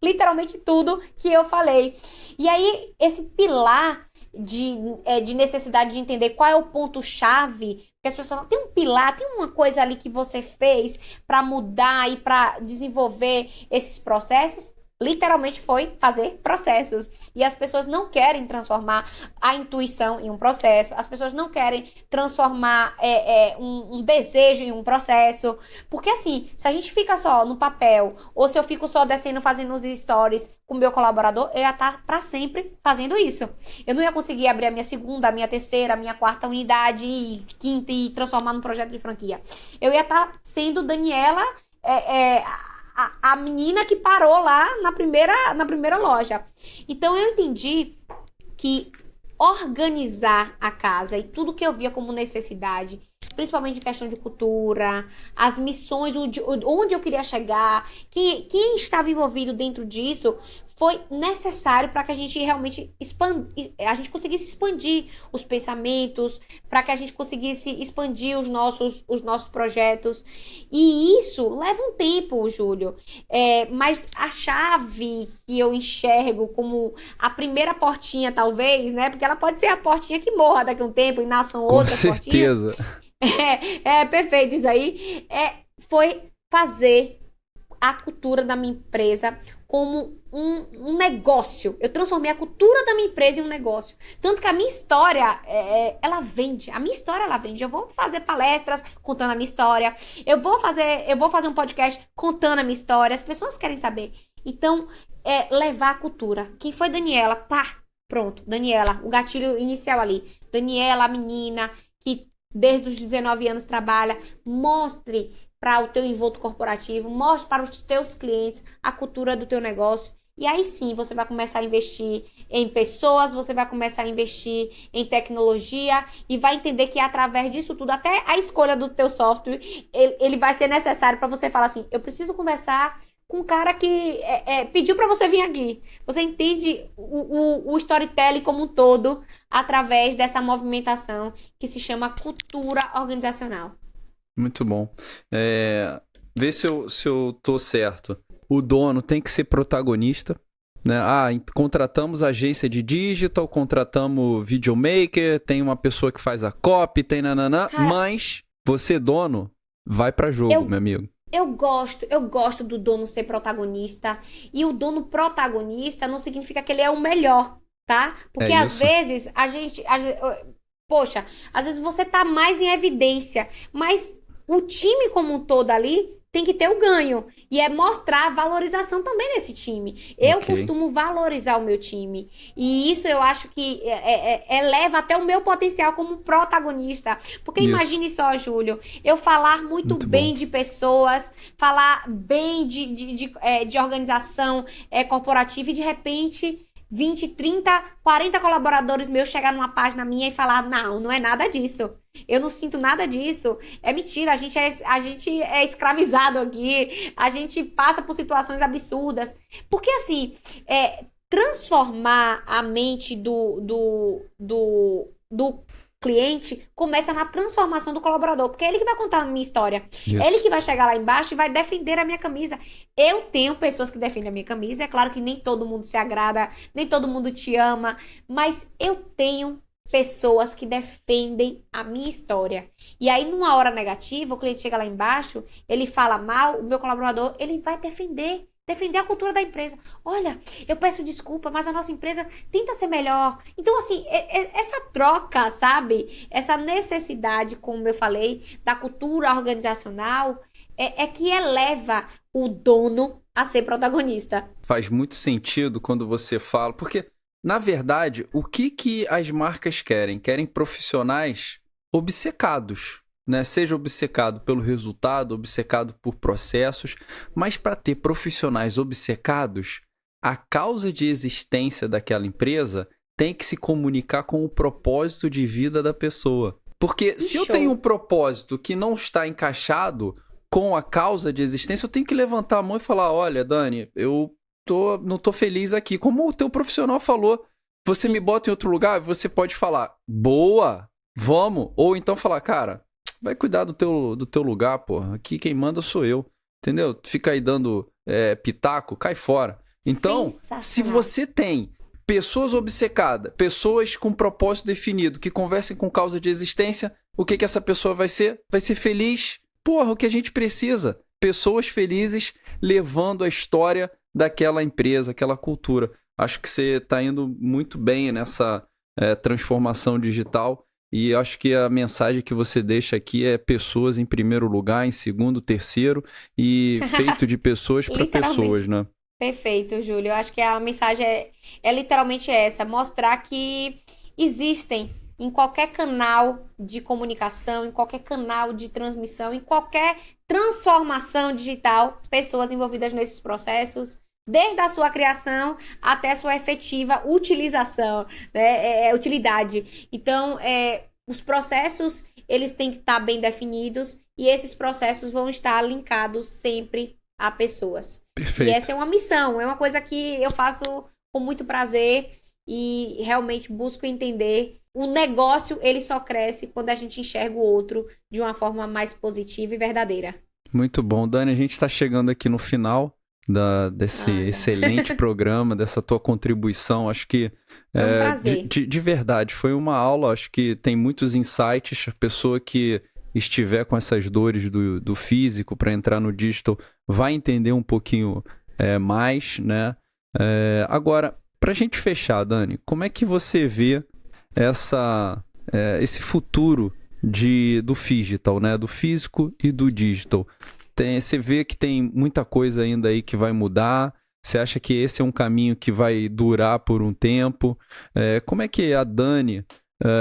literalmente tudo que eu falei. E aí, esse pilar de necessidade de entender qual é o ponto-chave, porque as pessoas falam, tem um pilar, tem uma coisa ali que você fez para mudar e para desenvolver esses processos. Literalmente foi fazer processos. E as pessoas não querem transformar a intuição em um processo. As pessoas não querem transformar um desejo em um processo. Porque assim, se a gente fica só no papel, ou se eu fico só descendo, fazendo os stories com o meu colaborador, eu ia estar para sempre fazendo isso. Eu não ia conseguir abrir a minha segunda, a minha terceira, a minha quarta unidade, e quinta e transformar num projeto de franquia. Eu ia estar sendo Daniela... A menina que parou lá na primeira loja. Então eu entendi que organizar a casa e tudo que eu via como necessidade, principalmente em questão de cultura, as missões, onde eu queria chegar, quem estava envolvido dentro disso, foi necessário para que a gente realmente a gente conseguisse expandir os pensamentos, para que a gente conseguisse expandir os nossos projetos. E isso leva um tempo, Júlio. Mas a chave que eu enxergo como a primeira portinha, talvez, né? Porque ela pode ser a portinha que morra daqui a um tempo e nasçam outras portinhas. Com certeza. Perfeito isso aí. Foi fazer a cultura da minha empresa como um negócio. Eu transformei a cultura da minha empresa em um negócio. Tanto que a minha história, ela vende. A minha história, ela vende. Eu vou fazer palestras contando a minha história. Eu vou fazer um podcast contando a minha história. As pessoas querem saber. Então, levar a cultura. Quem foi Daniela? Pá, pronto. Daniela, o gatilho inicial ali. Daniela, a menina que desde os 19 anos trabalha. Mostre para o teu envolto corporativo, mostre para os teus clientes a cultura do teu negócio. E aí sim, você vai começar a investir em pessoas, você vai começar a investir em tecnologia e vai entender que através disso tudo, até a escolha do teu software, ele vai ser necessário para você falar assim, eu preciso conversar com um cara que pediu para você vir aqui. Você entende o storytelling como um todo através dessa movimentação que se chama cultura organizacional. Muito bom. Vê se eu tô certo. O dono tem que ser protagonista, né? Contratamos agência de digital, contratamos videomaker, tem uma pessoa que faz a copy, tem nananã, mas você, dono, vai pra jogo, meu amigo. Eu gosto do dono ser protagonista. E o dono protagonista não significa que ele é o melhor, tá? Porque às vezes poxa, às vezes você tá mais em evidência, mas o time como um todo ali tem que ter o ganho. E é mostrar a valorização também desse time. Eu costumo valorizar o meu time. E isso eu acho que eleva até o meu potencial como protagonista. Porque imagine só, Júlio, eu falar muito bem de pessoas, falar bem de organização corporativa e de repente 20, 30, 40 colaboradores meus chegar numa página minha e falar, não é nada disso. Eu não sinto nada disso. É mentira, a gente é escravizado aqui, a gente passa por situações absurdas. Porque assim, transformar a mente do cliente começa na transformação do colaborador, porque é ele que vai contar a minha história. É ele que vai chegar lá embaixo e vai defender a minha camisa. Eu tenho pessoas que defendem a minha camisa, é claro que nem todo mundo se agrada, nem todo mundo te ama, mas eu tenho pessoas que defendem a minha história. E aí, numa hora negativa, o cliente chega lá embaixo, ele fala mal, o meu colaborador, ele vai defender a cultura da empresa. Olha, eu peço desculpa, mas a nossa empresa tenta ser melhor. Então, assim, essa troca, sabe? Essa necessidade, como eu falei, da cultura organizacional é que eleva o dono a ser protagonista. Faz muito sentido quando você fala, porque, na verdade, o que as marcas querem? Querem profissionais obcecados, né? Seja obcecado pelo resultado, obcecado por processos, mas para ter profissionais obcecados, a causa de existência daquela empresa tem que se comunicar com o propósito de vida da pessoa. Porque se eu tenho um propósito que não está encaixado com a causa de existência, eu tenho que levantar a mão e falar, olha, Dani, eu não tô feliz aqui. Como o teu profissional falou, você me bota em outro lugar, você pode falar, boa, vamos. Ou então falar, cara, vai cuidar do teu lugar, porra. Aqui quem manda sou eu. Entendeu? Fica aí dando pitaco, cai fora. Então, se você tem pessoas obcecadas, pessoas com propósito definido, que conversem com causa de existência, o que essa pessoa vai ser? Vai ser feliz. Porra, o que a gente precisa? Pessoas felizes levando a história daquela empresa, aquela cultura. Acho que você está indo muito bem nessa transformação digital. E acho que a mensagem que você deixa aqui é pessoas em primeiro lugar, em segundo, terceiro, e feito de pessoas para pessoas, né? Perfeito, Júlio. Eu acho que a mensagem é literalmente essa, mostrar que existem em qualquer canal de comunicação, em qualquer canal de transmissão, em qualquer transformação digital, pessoas envolvidas nesses processos, desde a sua criação até a sua efetiva utilização, né? Utilidade. Então, os processos, eles têm que estar bem definidos e esses processos vão estar linkados sempre a pessoas. Perfeito. E essa é uma missão, é uma coisa que eu faço com muito prazer e realmente busco entender. O negócio, ele só cresce quando a gente enxerga o outro de uma forma mais positiva e verdadeira. Muito bom. Dani, a gente está chegando aqui no final desse excelente programa, dessa tua contribuição. Acho que, É um prazer. de verdade, foi uma aula. Acho que tem muitos insights. A pessoa que estiver com essas dores do físico para entrar no digital vai entender um pouquinho mais, né? Agora, para a gente fechar, Dani, como é que você vê esse futuro do digital, né? Do físico e do digital? Você vê que tem muita coisa ainda aí que vai mudar? Você acha que esse é um caminho que vai durar por um tempo? Como é que a Dani,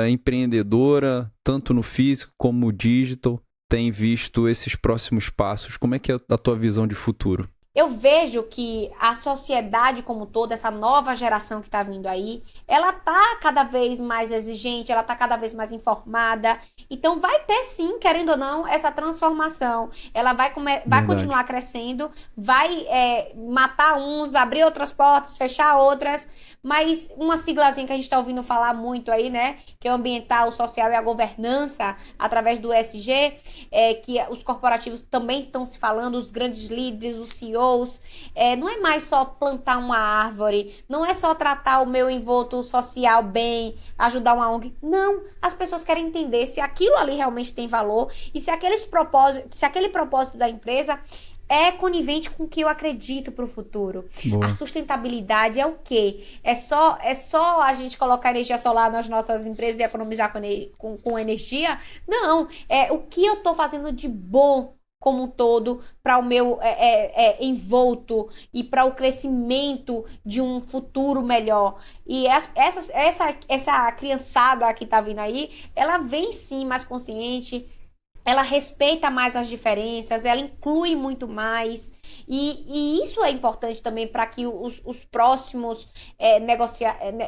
empreendedora, tanto no físico como no digital, tem visto esses próximos passos? Como é que é a tua visão de futuro? Eu vejo que a sociedade como toda, essa nova geração que está vindo aí, ela tá cada vez mais exigente, ela tá cada vez mais informada. Então vai ter sim, querendo ou não, essa transformação. Ela vai continuar crescendo, vai matar uns, abrir outras portas, fechar outras. Mas uma siglazinha que a gente está ouvindo falar muito aí, né? Que é o ambiental, o social e a governança, através do ESG, que os corporativos também estão se falando, os grandes líderes, os CEOs. Não é mais só plantar uma árvore, não é só tratar o meu envolto social bem, ajudar uma ONG. Não, as pessoas querem entender se aquilo ali realmente tem valor e se aquele propósito da empresa é conivente com o que eu acredito para o futuro. Boa. A sustentabilidade é o quê? É só a gente colocar energia solar nas nossas empresas e economizar com energia? Não, é o que eu estou fazendo de bom como um todo para o meu envolto e para o crescimento de um futuro melhor. E essa criançada que está vindo aí, ela vem sim mais consciente, ela respeita mais as diferenças, ela inclui muito mais. E isso é importante também para que os próximos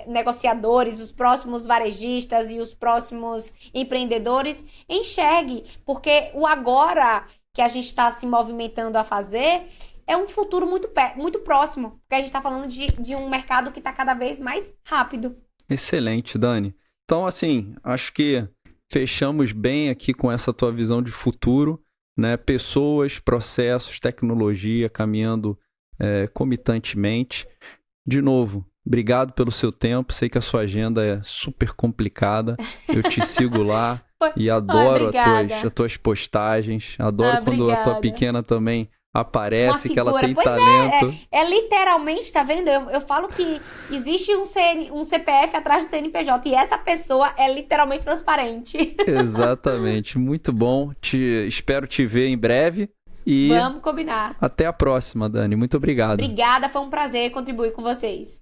negociadores, os próximos varejistas e os próximos empreendedores enxerguem. Porque o agora que a gente está se movimentando a fazer é um futuro muito próximo. Porque a gente está falando de um mercado que está cada vez mais rápido. Excelente, Dani. Então, assim, acho que fechamos bem aqui com essa tua visão de futuro, né? Pessoas, processos, tecnologia caminhando comitantemente. De novo, obrigado pelo seu tempo. Sei que a sua agenda é super complicada. Eu te sigo lá e adoro as tuas postagens. Adoro quando a tua pequena também aparece, que ela tem talento. Literalmente, tá vendo? Eu falo que existe um CPF atrás do CNPJ e essa pessoa é literalmente transparente. Exatamente, muito bom. Espero te ver em breve. E vamos combinar. Até a próxima, Dani. Muito obrigado. Obrigada, foi um prazer contribuir com vocês.